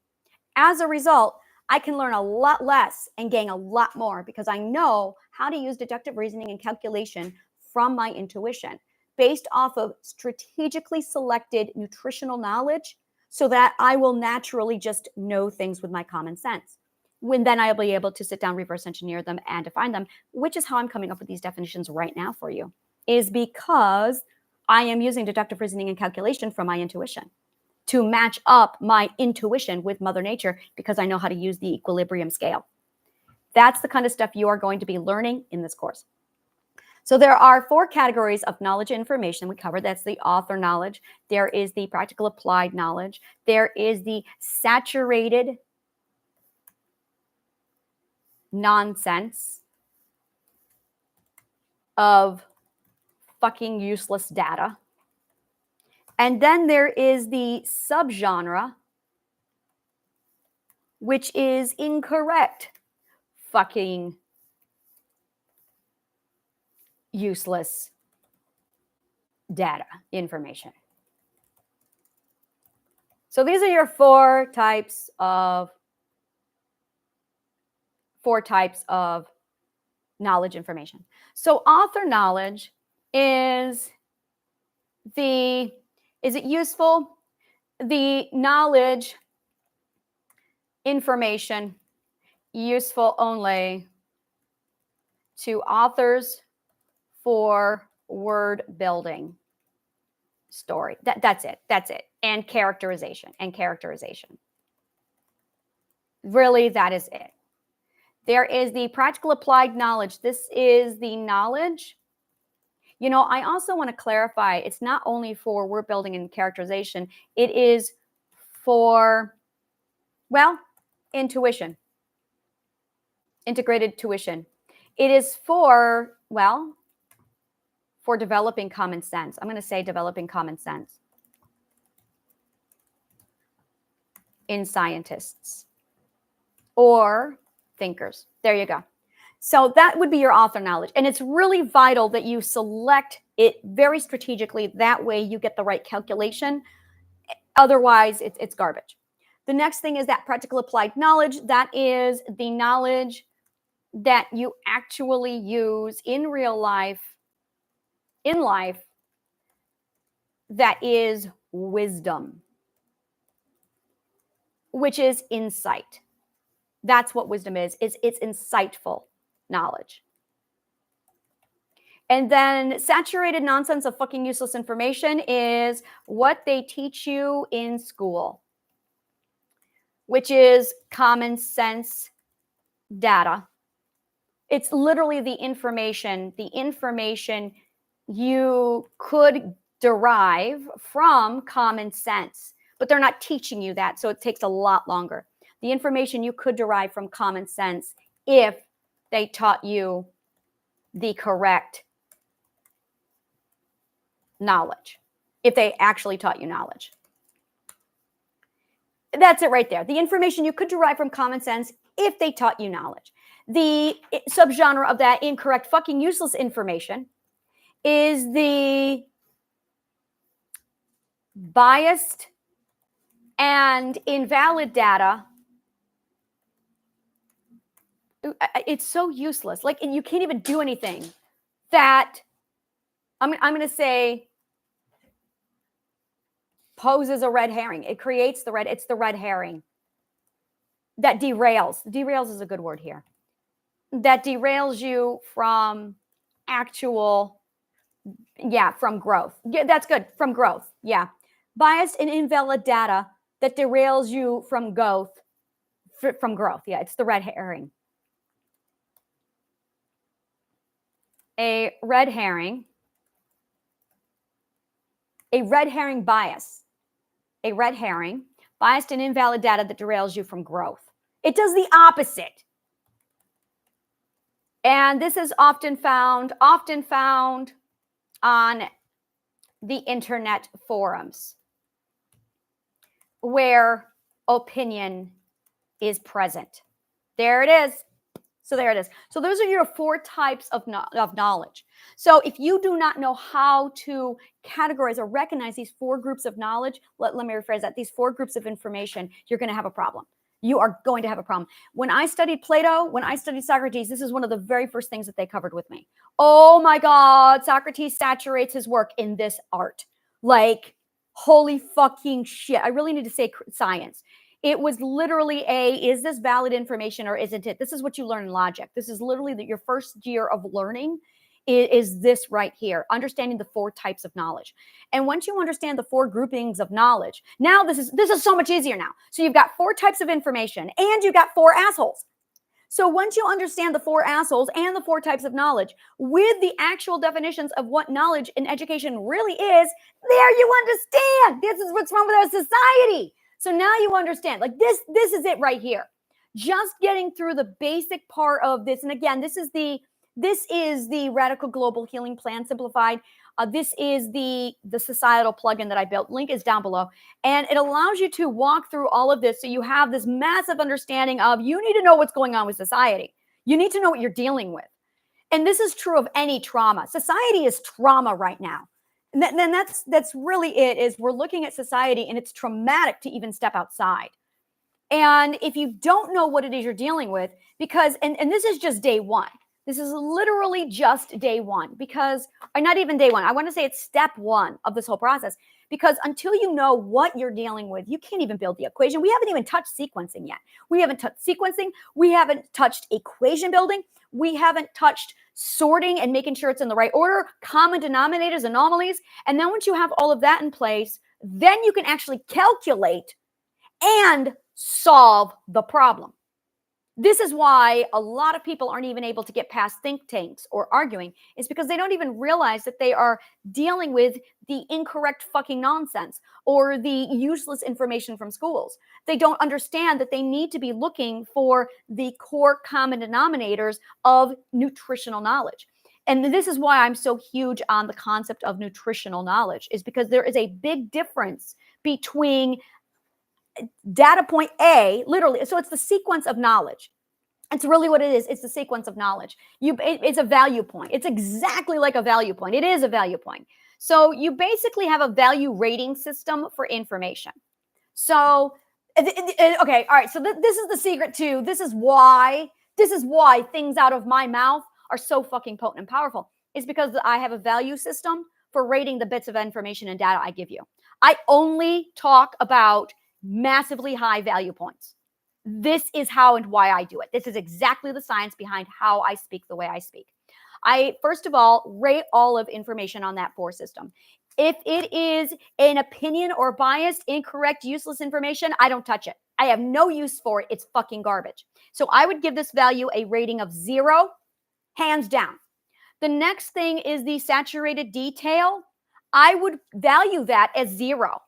As a result, I can learn a lot less and gain a lot more because I know how to use deductive reasoning and calculation from my intuition based off of strategically selected nutritional knowledge so that I will naturally just know things with my common sense. When then I'll be able to sit down, reverse engineer them and define them, which is how I'm coming up with these definitions right now for you, is because I am using deductive reasoning and calculation from my intuition to match up my intuition with Mother Nature because I know how to use the equilibrium scale. That's the kind of stuff you are going to be learning in this course. So there are 4 categories of knowledge and information we covered. That's the author knowledge. There is the practical applied knowledge. There is the saturated nonsense of fucking useless data. And then there is the subgenre, which is incorrect fucking useless data information. So these are your 4 types of knowledge information. So author knowledge is it useful? The knowledge information useful only to authors for word building story. That's it. And characterization. Really, that is it. There is the practical applied knowledge. This is the knowledge. You know, I also want to clarify, it's not only for word building and characterization, it is for, well, intuition, integrated tuition. It is for, well, for developing common sense. I'm going to say developing common sense in scientists or thinkers. There you go. So that would be your author knowledge. And it's really vital that you select it very strategically. That way you get the right calculation. Otherwise, it's garbage. The next thing is that practical applied knowledge. That is the knowledge that you actually use in real life, in life, that is wisdom, which is insight. That's what wisdom is. It's insightful knowledge. And then saturated nonsense of fucking useless information is what they teach you in school, which is common sense data. It's literally the information you could derive from common sense, but they're not teaching you that, so it takes a lot longer. The information you could derive from common sense if they taught you the correct knowledge, if they actually taught you knowledge. That's it right there. The information you could derive from common sense if they taught you knowledge. The subgenre of that incorrect fucking useless information is the biased and invalid data. It's so useless. Like, you can't even do anything. That I'm going to say poses a red herring. It creates it's the red herring that derails. Derails is a good word here. That derails you from from growth. Yeah, that's good. From growth. Yeah. Biased and invalid data that derails you from growth. Yeah, it's the red herring. A red herring bias. A red herring, biased and invalid data that derails you from growth. It does the opposite. And this is often found on the internet forums where opinion is present. There it is. So there it is. So those are your 4 types of knowledge. So if you do not know how to categorize or recognize these 4 groups of knowledge, let me rephrase that, these 4 groups of information, you're going to have a problem. You are going to have a problem. When I studied Plato, when I studied Socrates, this is one of the very first things that they covered with me. Oh my God, Socrates saturates his work in this art. Like, holy fucking shit. I really need to say science. It was literally is this valid information or isn't it? This is what you learn in logic. This is literally your first year of learning is this right here, understanding the 4 types of knowledge. And once you understand the 4 groupings of knowledge, now this is so much easier now. So you've got 4 types of information and you got 4 assholes. So once you understand the 4 assholes and the 4 types of knowledge with the actual definitions of what knowledge and education really is, there you understand. This is what's wrong with our society. So now you understand, like this is it right here. Just getting through the basic part of this. And again, this is the Radical Global Healing Plan Simplified. This is the societal plugin that I built. Link is down below. And it allows you to walk through all of this. So you have this massive understanding of, you need to know what's going on with society. You need to know what you're dealing with. And this is true of any trauma. Society is trauma right now. And then that's really it, is we're looking at society and it's traumatic to even step outside. And if you don't know what it is you're dealing with, because, and this is just day 1. This is literally just day 1, because, or not even day 1. I want to say it's step 1 of this whole process, because until you know what you're dealing with, you can't even build the equation. We haven't even touched sequencing yet. We haven't touched sequencing. We haven't touched equation building. We haven't touched sorting and making sure it's in the right order, common denominators, anomalies. And then once you have all of that in place, then you can actually calculate and solve the problem. This is why a lot of people aren't even able to get past think tanks or arguing, is because they don't even realize that they are dealing with the incorrect fucking nonsense or the useless information from schools. They don't understand that they need to be looking for the core common denominators of nutritional knowledge. And this is why I'm so huge on the concept of nutritional knowledge, is because there is a big difference between data point A, literally. So it's the sequence of knowledge. It's really what it is. It's the sequence of knowledge. It's a value point. It's exactly like a value point. It is a value point. So you basically have a value rating system for information. So, okay, all right. So this is the secret too. This is why things out of my mouth are so fucking potent and powerful. Is because I have a value system for rating the bits of information and data I give you. I only talk about massively high value points. This is how and why I do it. This is exactly the science behind how I speak the way I speak. I, first of all, rate all of information on that 4 system. If it is an opinion or biased, incorrect, useless information, I don't touch it. I have no use for it. It's fucking garbage. So I would give this value a rating of 0, hands down. The next thing is the saturated detail. I would value that as 0.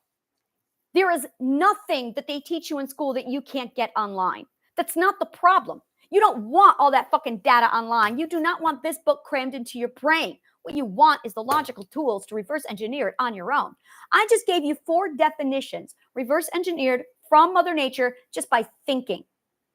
There is nothing that they teach you in school that you can't get online. That's not the problem. You don't want all that fucking data online. You do not want this book crammed into your brain. What you want is the logical tools to reverse engineer it on your own. I just gave you 4 definitions, reverse engineered from Mother Nature just by thinking,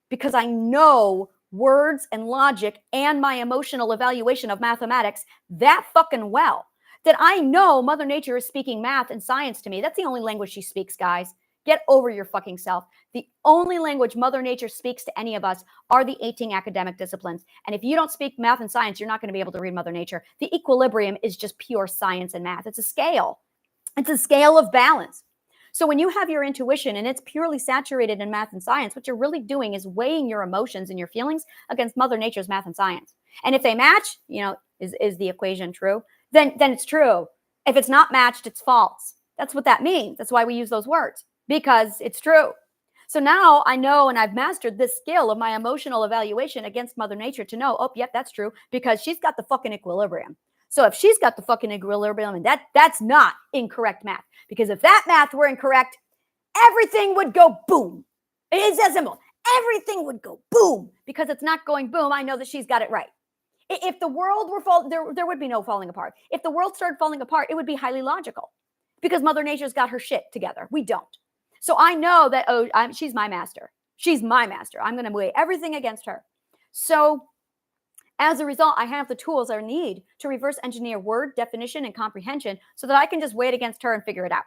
because I know words and logic and my emotional evaluation of mathematics that fucking well, that I know Mother Nature is speaking math and science to me. That's the only language she speaks, guys. Get over your fucking self. The only language Mother Nature speaks to any of us are the 18 academic disciplines. And if you don't speak math and science, you're not going to be able to read Mother Nature. The equilibrium is just pure science and math. It's a scale. It's a scale of balance. So when you have your intuition and it's purely saturated in math and science, what you're really doing is weighing your emotions and your feelings against Mother Nature's math and science. And if they match, is the equation true? Then it's true. If it's not matched, it's false. That's what that means. That's why we use those words, because it's true. So now I know, and I've mastered this skill of my emotional evaluation against Mother Nature to know, oh, yep, that's true, because she's got the fucking equilibrium. So if she's got the fucking equilibrium, and that's not incorrect math, because if that math were incorrect, everything would go boom. It's that simple. Everything would go boom, because it's not going boom. I know that she's got it right. If the world were there would be no falling apart. If the world started falling apart, it would be highly logical, because Mother Nature's got her shit together. We don't. So I know that, she's my master. She's my master. I'm going to weigh everything against her. So as a result, I have the tools I need to reverse engineer word definition and comprehension so that I can just weigh it against her and figure it out.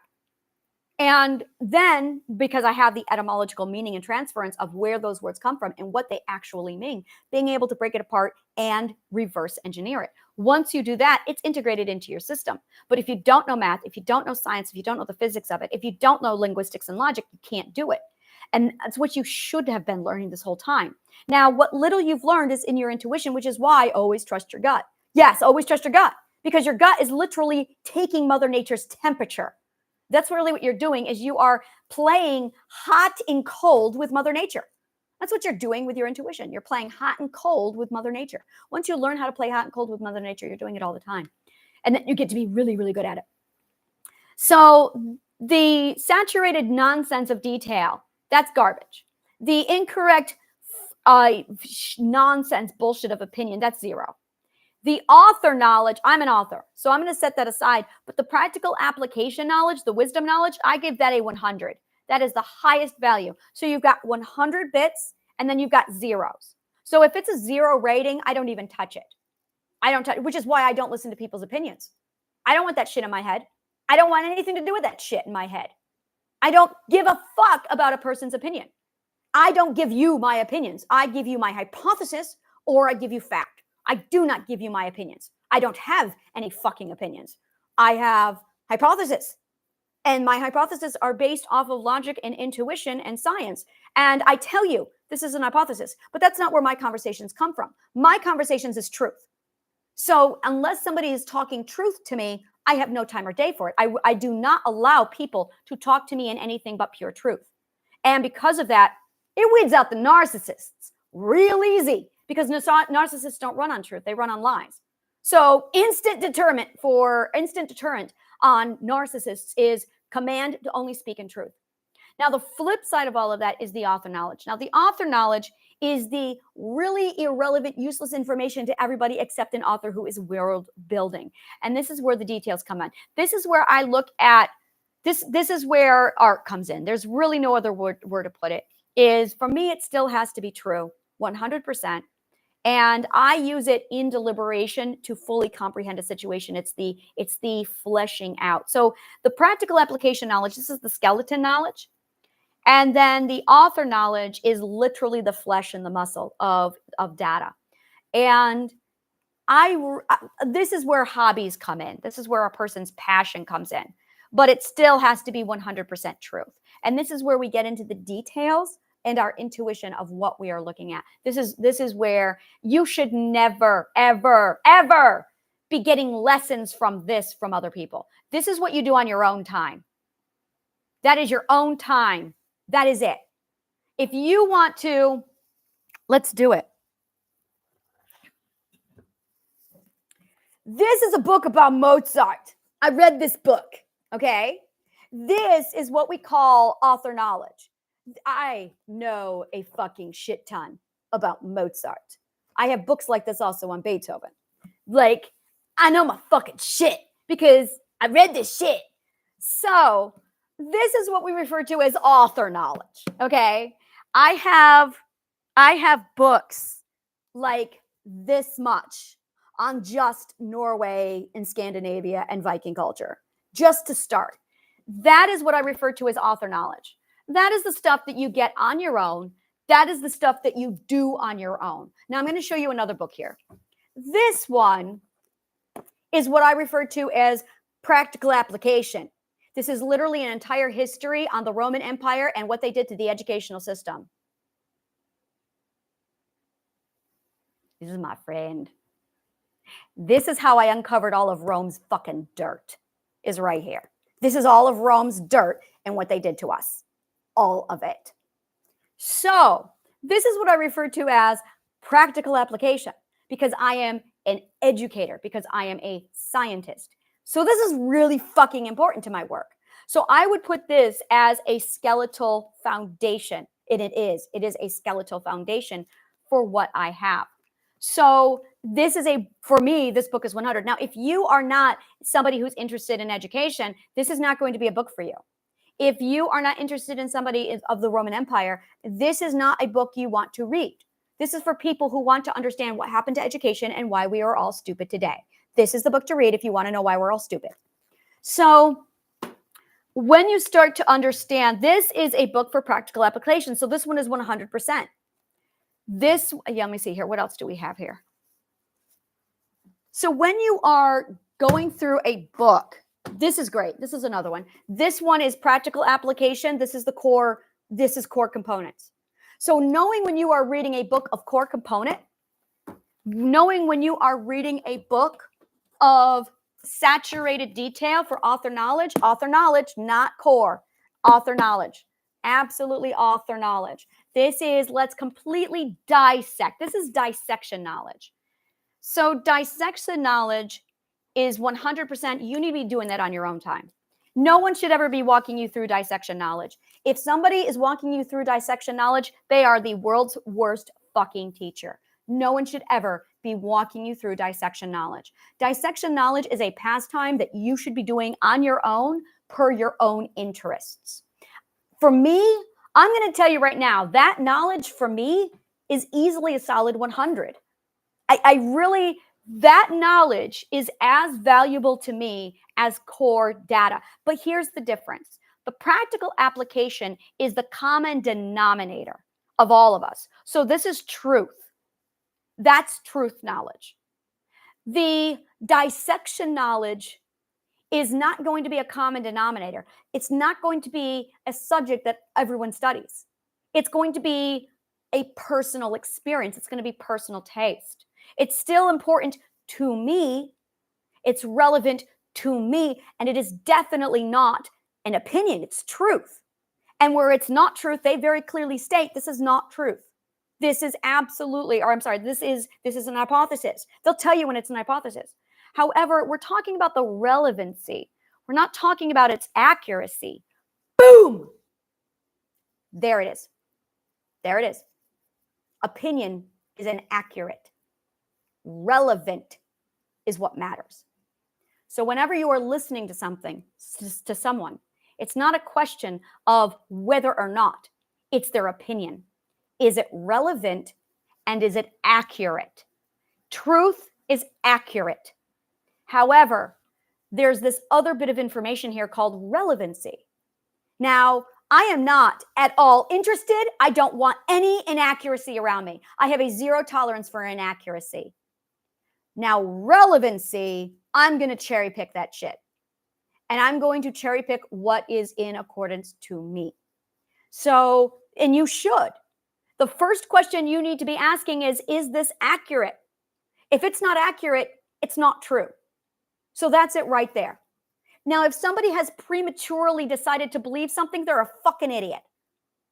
And then, because I have the etymological meaning and transference of where those words come from and what they actually mean, being able to break it apart and reverse engineer it. Once you do that, it's integrated into your system. But if you don't know math, if you don't know science, if you don't know the physics of it, if you don't know linguistics and logic, you can't do it. And that's what you should have been learning this whole time. Now, what little you've learned is in your intuition, which is why always trust your gut. Yes, always trust your gut, because your gut is literally taking Mother Nature's temperature. That's really what you're doing, is you are playing hot and cold with Mother Nature. That's what you're doing with your intuition. You're playing hot and cold with Mother Nature. Once you learn how to play hot and cold with Mother Nature, you're doing it all the time. And then you get to be really, really good at it. So the saturated nonsense of detail, that's garbage. The incorrect nonsense bullshit of opinion, that's 0. The author knowledge, I'm an author, so I'm going to set that aside. But the practical application knowledge, the wisdom knowledge, I give that a 100. That is the highest value. So you've got 100 bits, and then you've got zeros. So if it's a 0 rating, I don't even touch it. I don't touch it, which is why I don't listen to people's opinions. I don't want that shit in my head. I don't want anything to do with that shit in my head. I don't give a fuck about a person's opinion. I don't give you my opinions. I give you my hypothesis, or I give you fact. I do not give you my opinions. I don't have any fucking opinions. I have hypotheses. And my hypotheses are based off of logic and intuition and science. And I tell you, this is an hypothesis, but that's not where my conversations come from. My conversations is truth. So unless somebody is talking truth to me, I have no time or day for it. I do not allow people to talk to me in anything but pure truth. And because of that, it weeds out the narcissists real easy because narcissists don't run on truth. They run on lies. So instant deterrent on narcissists is command to only speak in truth. Now, the flip side of all of that is the author knowledge. Now, the author knowledge is the really irrelevant, useless information to everybody except an author who is world building. And this is where the details come in. This is where I look at this. This is where art comes in. There's really no other word to put it. Is for me, it still has to be true, 100%. And I use it in deliberation to fully comprehend a situation. It's the fleshing out. So the practical application knowledge, this is the skeleton knowledge. And then the author knowledge is literally the flesh and the muscle of data. And this is where hobbies come in. This is where a person's passion comes in. But it still has to be 100% truth. And this is where we get into the details and our intuition of what we are looking at. This is where you should never, ever, ever be getting lessons from other people. This is what you do on your own time. That is your own time. That is it. If you want to, let's do it. This is a book about Mozart. I read this book, okay? This is what we call author knowledge. I know a fucking shit ton about Mozart. I have books like this also on Beethoven. Like, I know my fucking shit because I read this shit. So this is what we refer to as author knowledge, okay? I have books like this much on just Norway and Scandinavia and Viking culture, just to start. That is what I refer to as author knowledge. That is the stuff that you get on your own. That is the stuff that you do on your own. Now, I'm going to show you another book here. This one is what I refer to as practical application. This is literally an entire history on the Roman Empire and what they did to the educational system. This is my friend. This is how I uncovered all of Rome's fucking dirt, is right here. This is all of Rome's dirt and what they did to us. All of it. So this is what I refer to as practical application because I am an educator, because I am a scientist. So this is really fucking important to my work. So I would put this as a skeletal foundation. And it is a skeletal foundation for what I have. So for me, this book is 100. Now, if you are not somebody who's interested in education, this is not going to be a book for you. If you are not interested in somebody of the Roman Empire, this is not a book you want to read. This is for people who want to understand what happened to education and why we are all stupid today. This is the book to read if you want to know why we're all stupid. So when you start to understand, this is a book for practical application. So this one is 100%. Let me see here. What else do we have here? So when you are going through a book, this is great. This is another one. This one is practical application. This is core components. So knowing when you are reading a book of core component, knowing when you are reading a book of saturated detail for author knowledge, not core, author knowledge, absolutely author knowledge. This is, let's completely dissect. This is dissection knowledge. So dissection knowledge is 100%, you need to be doing that on your own time. No one should ever be walking you through dissection knowledge. If somebody is walking you through dissection knowledge, they are the world's worst fucking teacher. No one should ever be walking you through dissection knowledge. Dissection knowledge is a pastime that you should be doing on your own per your own interests. For me, I'm going to tell you right now, that knowledge for me is easily a solid 100. That knowledge is as valuable to me as core data. But here's the difference. The practical application is the common denominator of all of us. So this is truth. That's truth knowledge. The dissection knowledge is not going to be a common denominator. It's not going to be a subject that everyone studies. It's going to be a personal experience. It's going to be personal taste. It's still important to me. It's relevant to me. And it is definitely not an opinion. It's truth. And where it's not truth, they very clearly state this is not truth. This is absolutely, or I'm sorry, this is an hypothesis. They'll tell you when it's an hypothesis. However, we're talking about the relevancy. We're not talking about its accuracy. Boom! There it is. There it is. Opinion is inaccurate. Relevant is what matters. So whenever you are listening to something, to someone, it's not a question of whether or not, it's their opinion. Is it relevant and is it accurate? Truth is accurate. However, there's this other bit of information here called relevancy. Now, I am not at all interested. I don't want any inaccuracy around me. I have a zero tolerance for inaccuracy. Now, relevancy, I'm going to cherry pick that shit. And I'm going to cherry pick what is in accordance to me. So, and you should. The first question you need to be asking is this accurate? If it's not accurate, it's not true. So that's it right there. Now, if somebody has prematurely decided to believe something, they're a fucking idiot.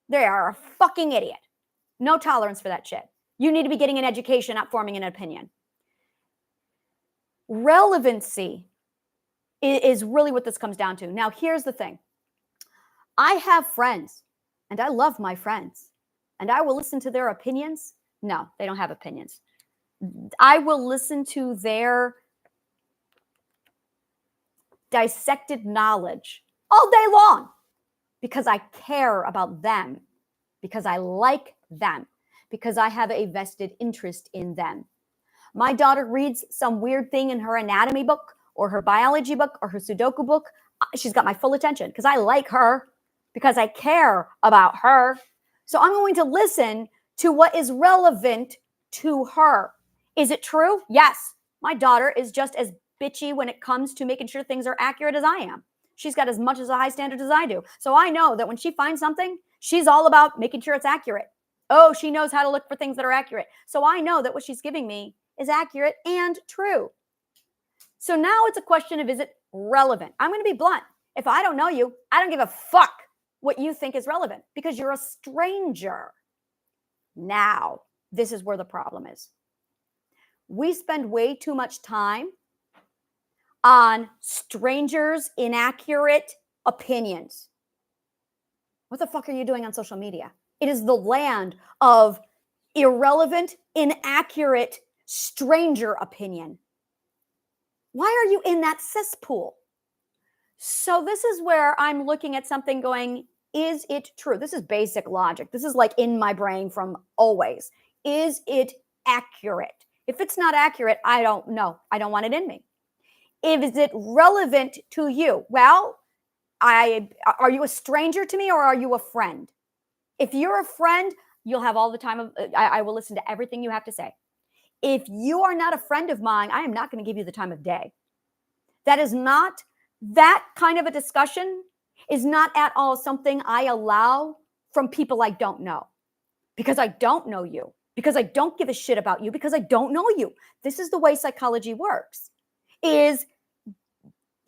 They are a fucking idiot. No tolerance for that shit. You need to be getting an education, not forming an opinion. Relevancy is really what this comes down to. Now, here's the thing. I have friends, and I love my friends, and I will listen to their opinions. No, they don't have opinions. I will listen to their dissected knowledge all day long because I care about them, because I like them, because I have a vested interest in them. My daughter reads some weird thing in her anatomy book or her biology book or her Sudoku book. She's got my full attention because I like her, because I care about her. So I'm going to listen to what is relevant to her. Is it true? Yes. My daughter is just as bitchy when it comes to making sure things are accurate as I am. She's got as much as a high standard as I do. So I know that when she finds something, she's all about making sure it's accurate. Oh, she knows how to look for things that are accurate. So I know that what she's giving me is accurate and true. So now it's a question of, is it relevant? I'm going to be blunt. If I don't know you, I don't give a fuck what you think is relevant because you're a stranger. Now, this is where the problem is. We spend way too much time on strangers' inaccurate opinions. What the fuck are you doing on social media? It is the land of irrelevant, inaccurate, stranger opinion. Why are you in that cesspool? So this is where I'm looking at something going, is it true? This is basic logic. This is like in my brain from always. Is it accurate? If it's not accurate, I don't know. I don't want it in me. Is it relevant to you? Well, are you a stranger to me or are you a friend? If you're a friend, you'll have all the time. I will listen to everything you have to say. If you are not a friend of mine, I am not going to give you the time of day. That kind of a discussion is not at all something I allow from people I don't know, because I don't know you, because I don't give a shit about you, because I don't know you. This is the way psychology works, is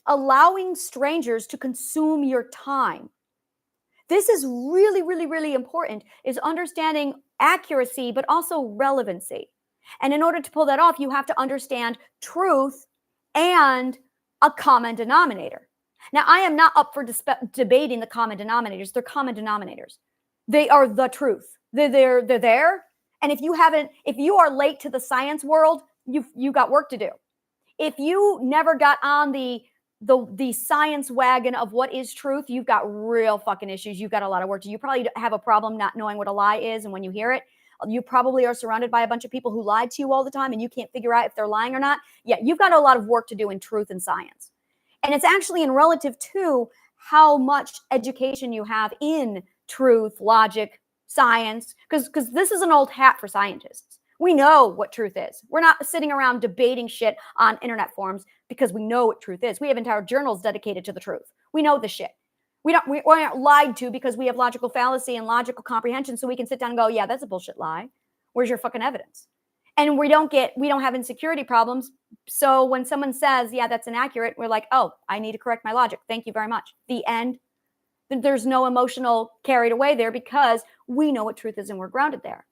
allowing strangers to consume your time. This is really, really, really important, is understanding accuracy, but also relevancy. And in order to pull that off, you have to understand truth and a common denominator. Now, I am not up for debating the common denominators. They're common denominators. They are the truth. They're there. And if you are late to the science world, you got work to do. If you never got on the science wagon of what is truth, you've got real fucking issues. You've got a lot of work to do. You probably have a problem not knowing what a lie is. And when you hear it, you probably are surrounded by a bunch of people who lie to you all the time and you can't figure out if they're lying or not. Yeah, you've got a lot of work to do in truth and science. And it's actually in relative to how much education you have in truth, logic, science, because this is an old hat for scientists. We know what truth is. We're not sitting around debating shit on internet forums because we know what truth is. We have entire journals dedicated to the truth. We know the shit. We aren't lied to because we have logical fallacy and logical comprehension, so we can sit down and go, yeah, that's a bullshit lie. Where's your fucking evidence? And we don't have insecurity problems. So when someone says, yeah, that's inaccurate, we're like, oh, I need to correct my logic. Thank you very much. The end. There's no emotional carried away there because we know what truth is and we're grounded there.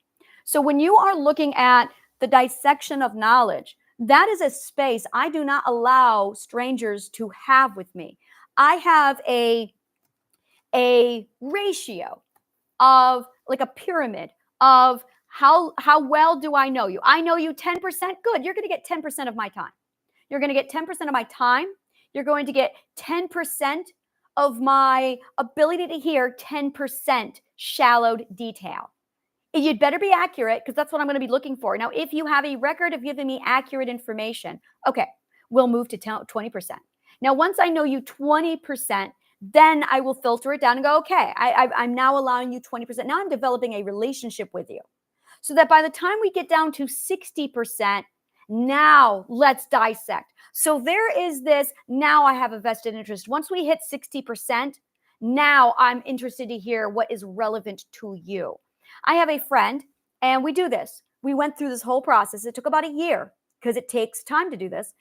So when you are looking at the dissection of knowledge, that is a space I do not allow strangers to have with me. I have a ratio of like a pyramid of how well do I know you? I know you 10%. Good. You're going to get 10% of my time. You're going to get 10% of my time. You're going to get 10% of my ability to hear 10% shallowed detail. You'd better be accurate because that's what I'm going to be looking for. Now, if you have a record of giving me accurate information, okay, we'll move to 20%. Now, once I know you 20%, then I will filter it down and go, okay, I'm now allowing you 20%. Now I'm developing a relationship with you so that by the time we get down to 60%, now let's dissect. So there is this, now I have a vested interest. Once we hit 60%, now I'm interested to hear what is relevant to you. I have a friend and we do this. We went through this whole process. It took about a year because it takes time to do this.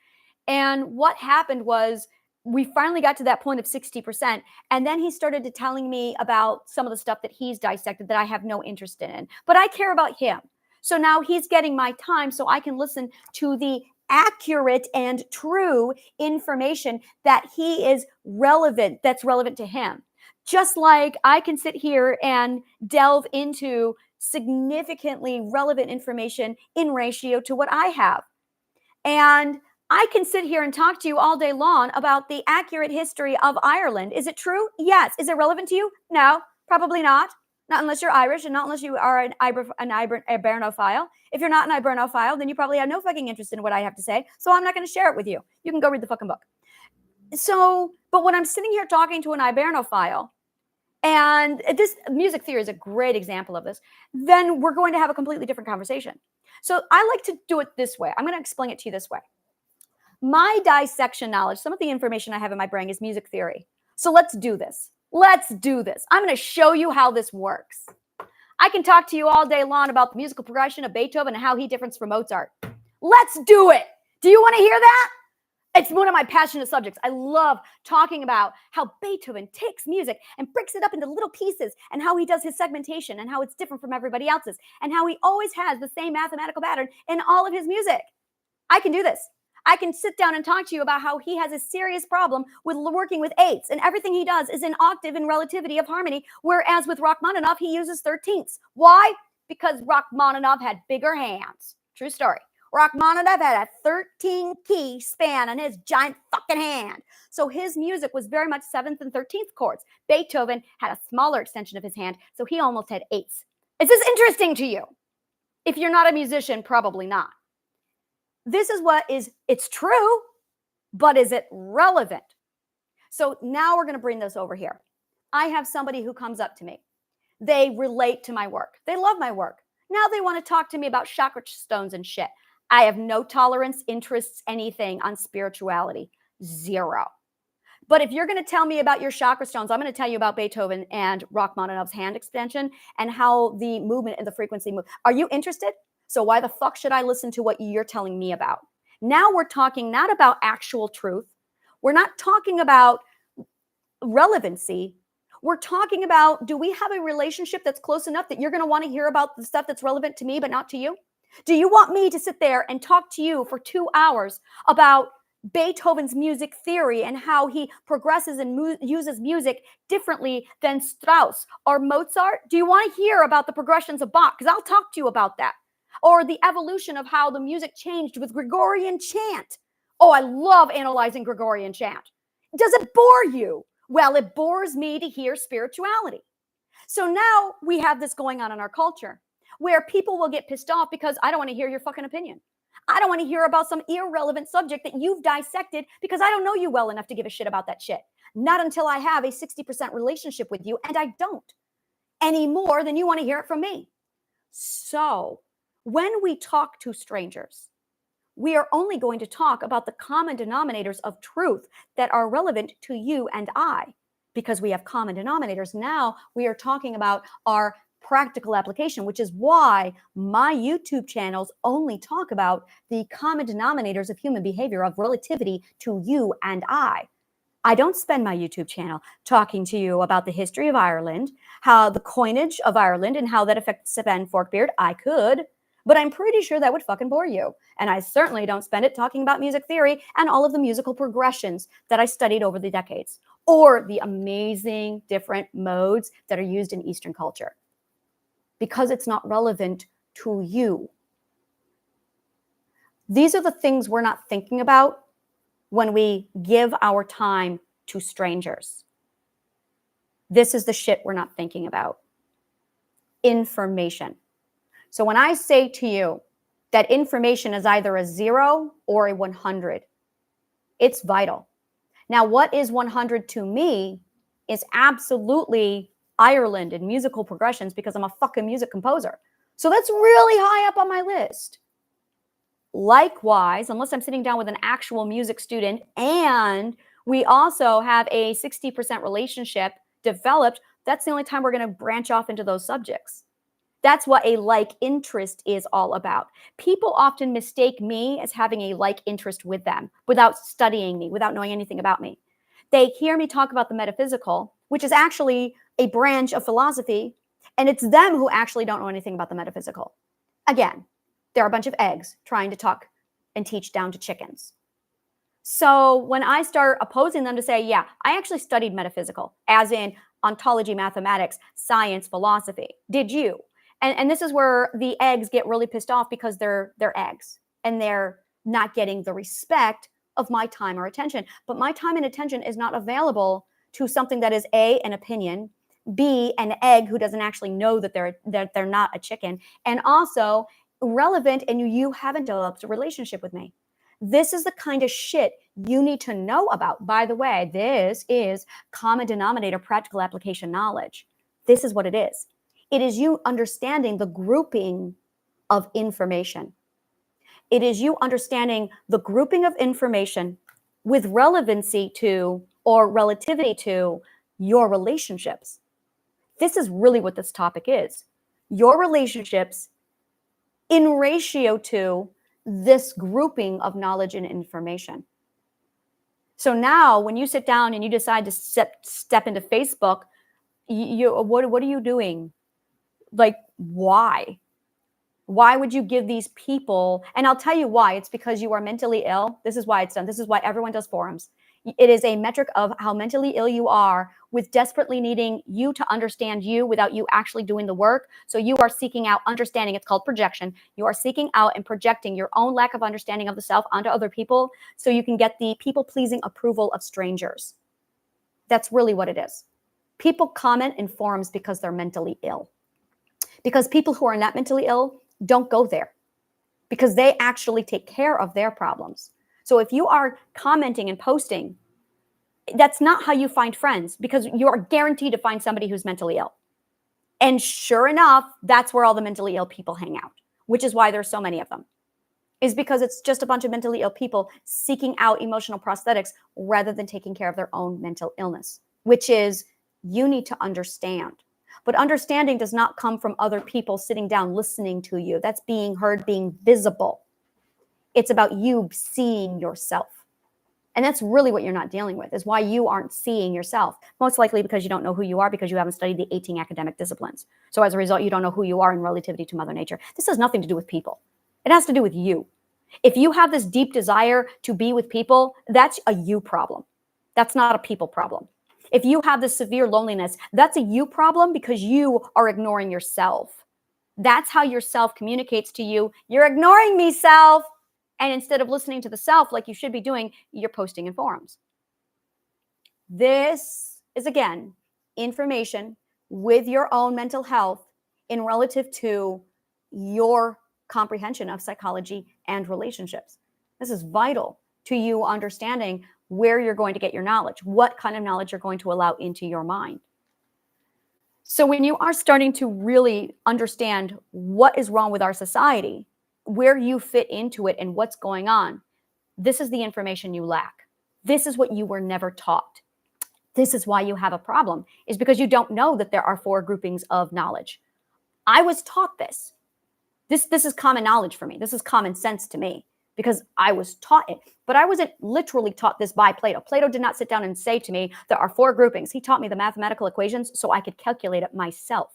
And what happened was we finally got to that point of 60%. And then he started to telling me about some of the stuff that he's dissected that I have no interest in. But I care about him. So now he's getting my time so I can listen to the accurate and true information that he is relevant, that's relevant to him. Just like I can sit here and delve into significantly relevant information in ratio to what I have. And I can sit here and talk to you all day long about the accurate history of Ireland. Is it true? Yes. Is it relevant to you? No, probably not. Not unless you're Irish and not unless you are an Ibernophile. If you're not an Ibernophile, then you probably have no fucking interest in what I have to say. So I'm not going to share it with you. You can go read the fucking book. So, but when I'm sitting here talking to an Ibernophile, and this music theory is a great example of this, then we're going to have a completely different conversation. So I like to do it this way. I'm going to explain it to you this way. My dissection knowledge, some of the information I have in my brain is music theory. So let's do this. Let's do this. I'm going to show you how this works. I can talk to you all day long about the musical progression of Beethoven and how he differs from Mozart. Let's do it. Do you want to hear that? It's one of my passionate subjects. I love talking about how Beethoven takes music and breaks it up into little pieces and how he does his segmentation and how it's different from everybody else's and how he always has the same mathematical pattern in all of his music. I can do this. I can sit down and talk to you about how he has a serious problem with working with eighths and everything he does is in octave and relativity of harmony, whereas with Rachmaninoff, he uses 13ths. Why? Because Rachmaninoff had bigger hands. True story. Rachmaninoff had a 13-key span on his giant fucking hand. So his music was very much 7th and 13th chords. Beethoven had a smaller extension of his hand, so he almost had eighths. Is this interesting to you? If you're not a musician, probably not. This is what is, it's true, but is it relevant? So now we're going to bring this over here. I have somebody who comes up to me. They relate to my work. They love my work. Now they want to talk to me about chakra stones and shit. I have no tolerance, interests, anything on spirituality. Zero. But if you're going to tell me about your chakra stones, I'm going to tell you about Beethoven and Rachmaninoff's hand extension and how the movement and the frequency move. Are you interested? So why the fuck should I listen to what you're telling me about? Now we're talking not about actual truth. We're not talking about relevancy. We're talking about, do we have a relationship that's close enough that you're going to want to hear about the stuff that's relevant to me, but not to you? Do you want me to sit there and talk to you for 2 hours about Beethoven's music theory and how he progresses and uses music differently than Strauss or Mozart? Do you want to hear about the progressions of Bach? Because I'll talk to you about that. Or the evolution of how the music changed with Gregorian chant. Oh, I love analyzing Gregorian chant. Does it bore you? Well, it bores me to hear spirituality. So now we have this going on in our culture where people will get pissed off because I don't want to hear your fucking opinion. I don't want to hear about some irrelevant subject that you've dissected because I don't know you well enough to give a shit about that shit. Not until I have a 60% relationship with you, and I don't any more than you want to hear it from me. So when we talk to strangers, we are only going to talk about the common denominators of truth that are relevant to you and I. Because we have common denominators, now we are talking about our practical application, which is why my YouTube channels only talk about the common denominators of human behavior, of relativity to you and I. I don't spend my YouTube channel talking to you about the history of Ireland, how the coinage of Ireland and how that affects Ben Forkbeard. I could, but I'm pretty sure that would fucking bore you. And I certainly don't spend it talking about music theory and all of the musical progressions that I studied over the decades, or the amazing different modes that are used in Eastern culture, because it's not relevant to you. These are the things we're not thinking about when we give our time to strangers. This is the shit we're not thinking about. Information. So when I say to you that information is either a 0 or a 100, it's vital. Now, what is 100 to me is absolutely Ireland and musical progressions, because I'm a fucking music composer. So that's really high up on my list. Likewise, unless I'm sitting down with an actual music student and we also have a 60% relationship developed, that's the only time we're going to branch off into those subjects. That's what a like interest is all about. People often mistake me as having a like interest with them without studying me, without knowing anything about me. They hear me talk about the metaphysical, which is actually a branch of philosophy, and it's them who actually don't know anything about the metaphysical. Again, they're a bunch of eggs trying to talk and teach down to chickens. So when I start opposing them to say, yeah, I actually studied metaphysical, as in ontology, mathematics, science, philosophy. Did you? And this is where the eggs get really pissed off, because they're eggs and they're not getting the respect of my time or attention. But my time and attention is not available to something that is A, an opinion, B, an egg who doesn't actually know that they're not a chicken, and also relevant, and you haven't developed a relationship with me. This is the kind of shit you need to know about. By the way, this is common denominator practical application knowledge. This is what it is. It is you understanding the grouping of information. It is you understanding the grouping of information with relevancy to or relativity to your relationships. This is really what this topic is. Your relationships in ratio to this grouping of knowledge and information. So now when you sit down and you decide to step into Facebook, what are you doing? Like, why? Why would you give these people, and I'll tell you why, it's because you are mentally ill. This is why it's done. This is why everyone does forums. It is a metric of how mentally ill you are, with desperately needing you to understand you without you actually doing the work. So you are seeking out understanding. It's called projection. You are seeking out and projecting your own lack of understanding of the self onto other people so you can get the people-pleasing approval of strangers. That's really what it is. People comment in forums because they're mentally ill. Because people who are not mentally ill don't go there, because they actually take care of their problems. So if you are commenting and posting, that's not how you find friends, because you are guaranteed to find somebody who's mentally ill. And sure enough, that's where all the mentally ill people hang out, which is why there's so many of them, is because it's just a bunch of mentally ill people seeking out emotional prosthetics rather than taking care of their own mental illness, which is you need to understand. But understanding does not come from other people sitting down listening to you. That's being heard, being visible. It's about you seeing yourself. And that's really what you're not dealing with, is why you aren't seeing yourself. Most likely because you don't know who you are, because you haven't studied the 18 academic disciplines. So as a result, you don't know who you are in relativity to Mother Nature. This has nothing to do with people. It has to do with you. If you have this deep desire to be with people, that's a you problem. That's not a people problem. If you have this severe loneliness, that's a you problem, because you are ignoring yourself. That's how your self communicates to you. You're ignoring me, self. And instead of listening to the self like you should be doing, you're posting in forums. This is, again, information with your own mental health in relative to your comprehension of psychology and relationships. This is vital to you understanding where you're going to get your knowledge, what kind of knowledge you're going to allow into your mind. So when you are starting to really understand what is wrong with our society, where you fit into it and what's going on, this is the information you lack. This is what you were never taught. This is why you have a problem, is because you don't know that there are 4 groupings of knowledge. I was taught this. This is common knowledge for me. This is common sense to me, because I was taught it. But I wasn't literally taught this by Plato. Plato did not sit down and say to me, there are 4 groupings. He taught me the mathematical equations so I could calculate it myself.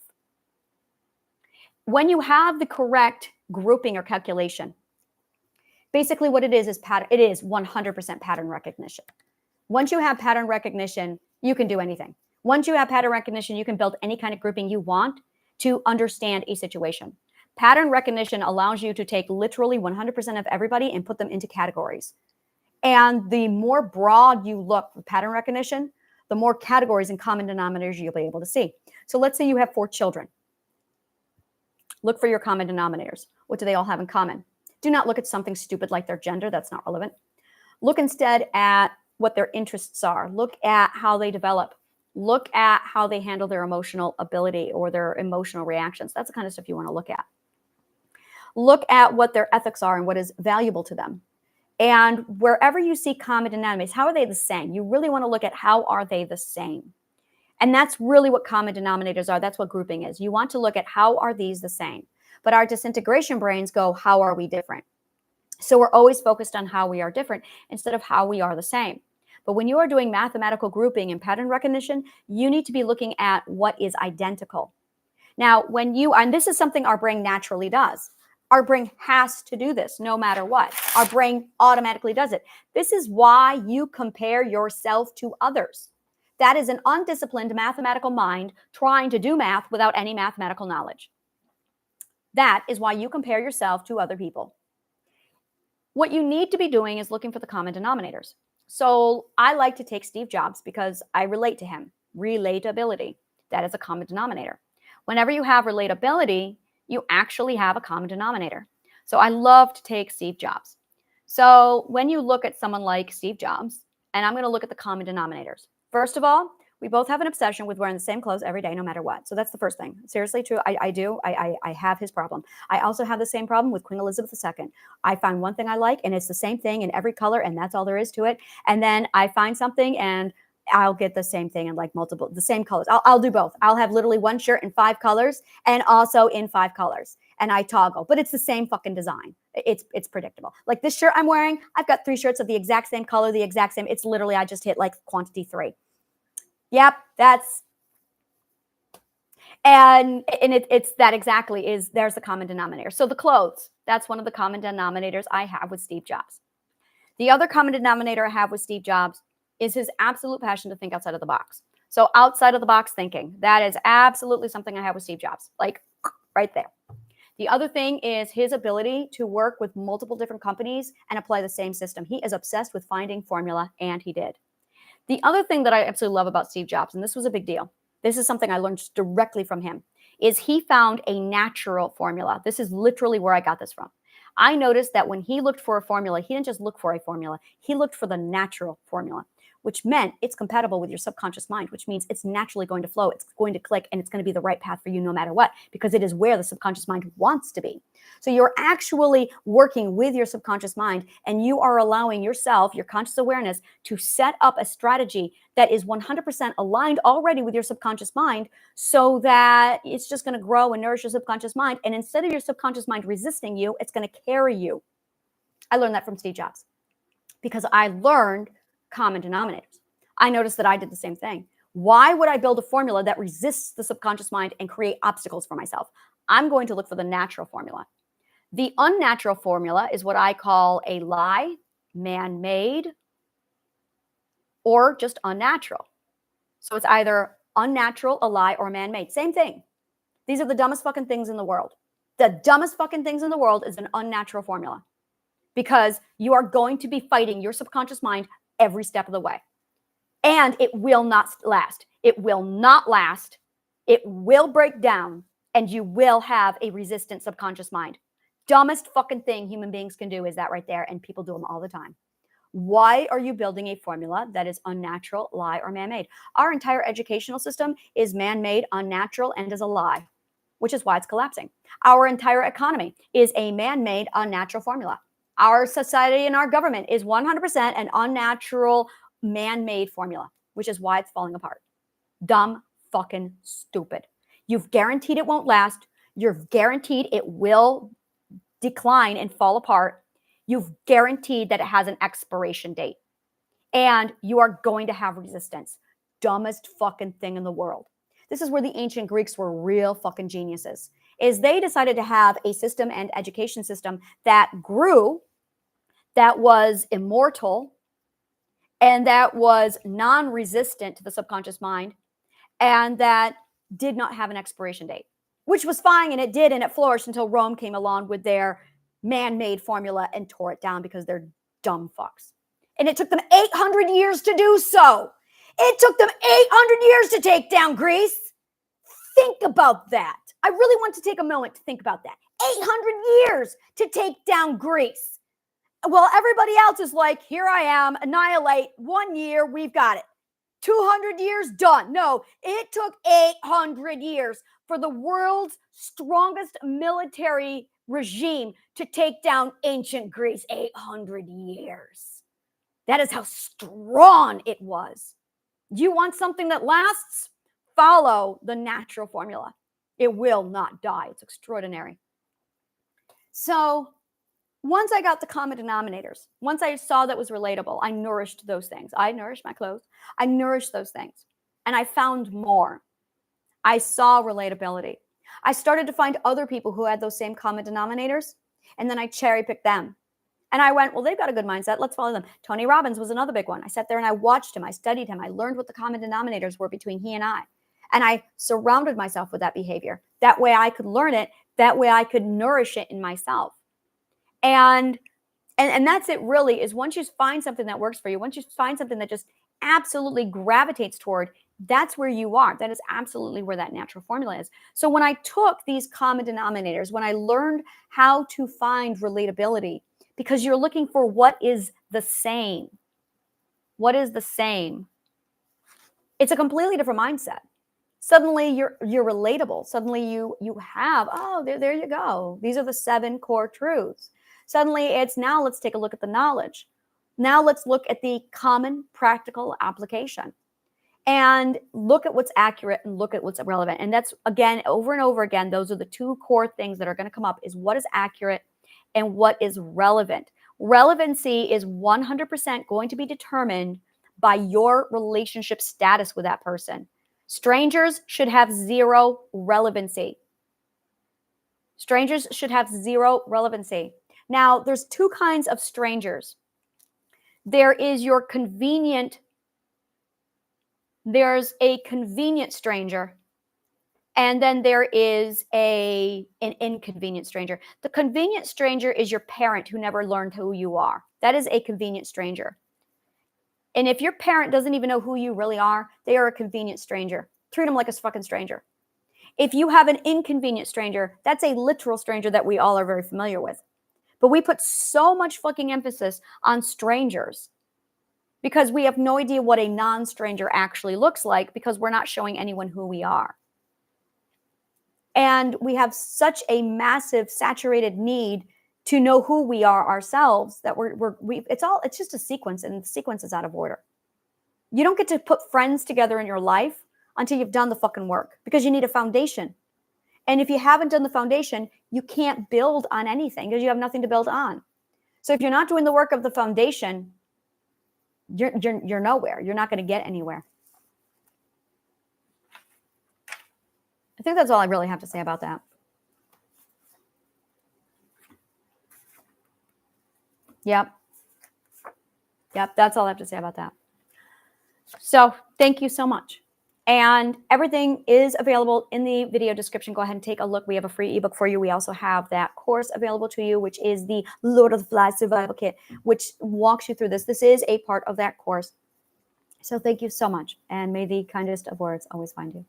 When you have the correct grouping or calculation, basically what it is pattern. It is 100% pattern recognition. Once you have pattern recognition, you can do anything. Once you have pattern recognition, you can build any kind of grouping you want to understand a situation. Pattern recognition allows you to take literally 100% of everybody and put them into categories. And the more broad you look with pattern recognition, the more categories and common denominators you'll be able to see. So let's say you have 4 children. Look for your common denominators. What do they all have in common? Do not look at something stupid like their gender. That's not relevant. Look instead at what their interests are. Look at how they develop. Look at how they handle their emotional ability or their emotional reactions. That's the kind of stuff you want to look at. Look at what their ethics are and what is valuable to them. And wherever you see common denominators, how are they the same? You really want to look at how are they the same. And that's really what common denominators are. That's what grouping is. You want to look at how are these the same. But our disintegration brains go, how are we different? So we're always focused on how we are different instead of how we are the same. But when you are doing mathematical grouping and pattern recognition, you need to be looking at what is identical. Now, and this is something our brain naturally does. Our brain has to do this no matter what. Our brain automatically does it. This is why you compare yourself to others. That is an undisciplined mathematical mind trying to do math without any mathematical knowledge. That is why you compare yourself to other people. What you need to be doing is looking for the common denominators. So I like to take Steve Jobs because I relate to him. Relatability. That is a common denominator. Whenever you have relatability, you actually have a common denominator. So I love to take Steve Jobs. So when you look at someone like Steve Jobs, and I'm going to look at the common denominators. First of all, we both have an obsession with wearing the same clothes every day, no matter what. So that's the first thing. Seriously, true. I do. I have his problem. I also have the same problem with Queen Elizabeth II. I find one thing I like, and it's the same thing in every color, and that's all there is to it. And then I find something, and I'll get the same thing in like the same colors. I'll do both. I'll have literally one shirt in 5 colors and also in 5 colors. And I toggle, but it's the same fucking design. It's predictable. Like this shirt I'm wearing, I've got 3 shirts of the exact same color, the exact same. It's literally, I just hit like quantity 3. Yep, it's that exactly there's the common denominator. So the clothes, that's one of the common denominators I have with Steve Jobs. The other common denominator I have with Steve Jobs is his absolute passion to think outside of the box. So outside of the box thinking, that is absolutely something I have with Steve Jobs, like right there. The other thing is his ability to work with multiple different companies and apply the same system. He is obsessed with finding formula, and he did. The other thing that I absolutely love about Steve Jobs, and this was a big deal, this is something I learned directly from him, is he found a natural formula. This is literally where I got this from. I noticed that when he looked for a formula, he didn't just look for a formula, he looked for the natural formula, which meant it's compatible with your subconscious mind, which means it's naturally going to flow, it's going to click, and it's going to be the right path for you no matter what, because it is where the subconscious mind wants to be. So you're actually working with your subconscious mind, and you are allowing yourself, your conscious awareness, to set up a strategy that is 100% aligned already with your subconscious mind, so that it's just going to grow and nourish your subconscious mind. And instead of your subconscious mind resisting you, it's going to carry you. I learned that from Steve Jobs because I learned common denominators. I noticed that I did the same thing. Why would I build a formula that resists the subconscious mind and create obstacles for myself? I'm going to look for the natural formula. The unnatural formula is what I call a lie, man-made, or just unnatural. So it's either unnatural, a lie, or man-made. Same thing. These are the dumbest fucking things in the world. The dumbest fucking things in the world is an unnatural formula, because you are going to be fighting your subconscious mind every step of the way. And it will not last. It will not last. It will break down, and you will have a resistant subconscious mind. Dumbest fucking thing human beings can do is that right there, and people do them all the time. Why are you building a formula that is unnatural, lie, or man-made? Our entire educational system is man-made, unnatural, and is a lie, which is why it's collapsing. Our entire economy is a man-made, unnatural formula. Our society and our government is 100% an unnatural, man-made formula, which is why it's falling apart. Dumb, fucking stupid. You've guaranteed it won't last. You're guaranteed it will decline and fall apart. you've guaranteed that it has an expiration date. And you are going to have resistance. Dumbest fucking thing in the world. This is where the ancient Greeks were real fucking geniuses. Is they decided to have a system and education system that grew, that was immortal, and that was non-resistant to the subconscious mind, and that did not have an expiration date, which was fine, and it did, and it flourished until Rome came along with their man-made formula and tore it down because they're dumb fucks. And it took them 800 years to do so. It took them 800 years to take down Greece. Think about that. I really want to take a moment to think about that. 800 years to take down Greece. Well, everybody else is like, here I am, annihilate, 1 year, we've got it. 200 years, done. No, it took 800 years for the world's strongest military regime to take down ancient Greece. 800 years. That is how strong it was. You want something that lasts? Follow the natural formula. It will not die. It's extraordinary. So once I got the common denominators, once I saw that was relatable, I nourished those things. I nourished my clothes. I nourished those things. And I found more. I saw relatability. I started to find other people who had those same common denominators, and then I cherry-picked them. And I went, well, they've got a good mindset. Let's follow them. Tony Robbins was another big one. I sat there and I watched him. I studied him. I learned what the common denominators were between he and I. And I surrounded myself with that behavior. That way I could learn it. That way I could nourish it in myself. And that's it really, is once you find something that works for you, once you find something that just absolutely gravitates toward, that's where you are. That is absolutely where that natural formula is. So when I took these common denominators, when I learned how to find relatability, because you're looking for what is the same. What is the same? It's a completely different mindset. Suddenly you're relatable. Suddenly you have, oh, there you go. These are the 7 core truths. Suddenly it's, now let's take a look at the knowledge. Now let's look at the common practical application and look at what's accurate and look at what's relevant. And that's, again, over and over again, those are the 2 core things that are going to come up, is what is accurate and what is relevant. Relevancy is 100% going to be determined by your relationship status with that person. Strangers should have 0 relevancy. Strangers should have 0 relevancy. Now, there's 2 kinds of strangers. There is your convenient, there's a convenient stranger, and then there is an inconvenient stranger. The convenient stranger is your parent who never learned who you are. That is a convenient stranger. And if your parent doesn't even know who you really are, they are a convenient stranger. Treat them like a fucking stranger. If you have an inconvenient stranger, that's a literal stranger that we all are very familiar with. But we put so much fucking emphasis on strangers because we have no idea what a non-stranger actually looks like, because we're not showing anyone who we are. And we have such a massive saturated need to know who we are ourselves that it's just a sequence, and the sequence is out of order. You don't get to put friends together in your life until you've done the fucking work, because you need a foundation. And if you haven't done the foundation, you can't build on anything because you have nothing to build on. So if you're not doing the work of the foundation, you're nowhere. You're not going to get anywhere. I think that's all I really have to say about that. Yep, that's all I have to say about that. So thank you so much. And everything is available in the video description. Go ahead and take a look. We have a free ebook for you. We also have that course available to you, which is the Lord of the Flies Survival Kit, which walks you through this. This is a part of that course. So thank you so much. And may the kindest of words always find you.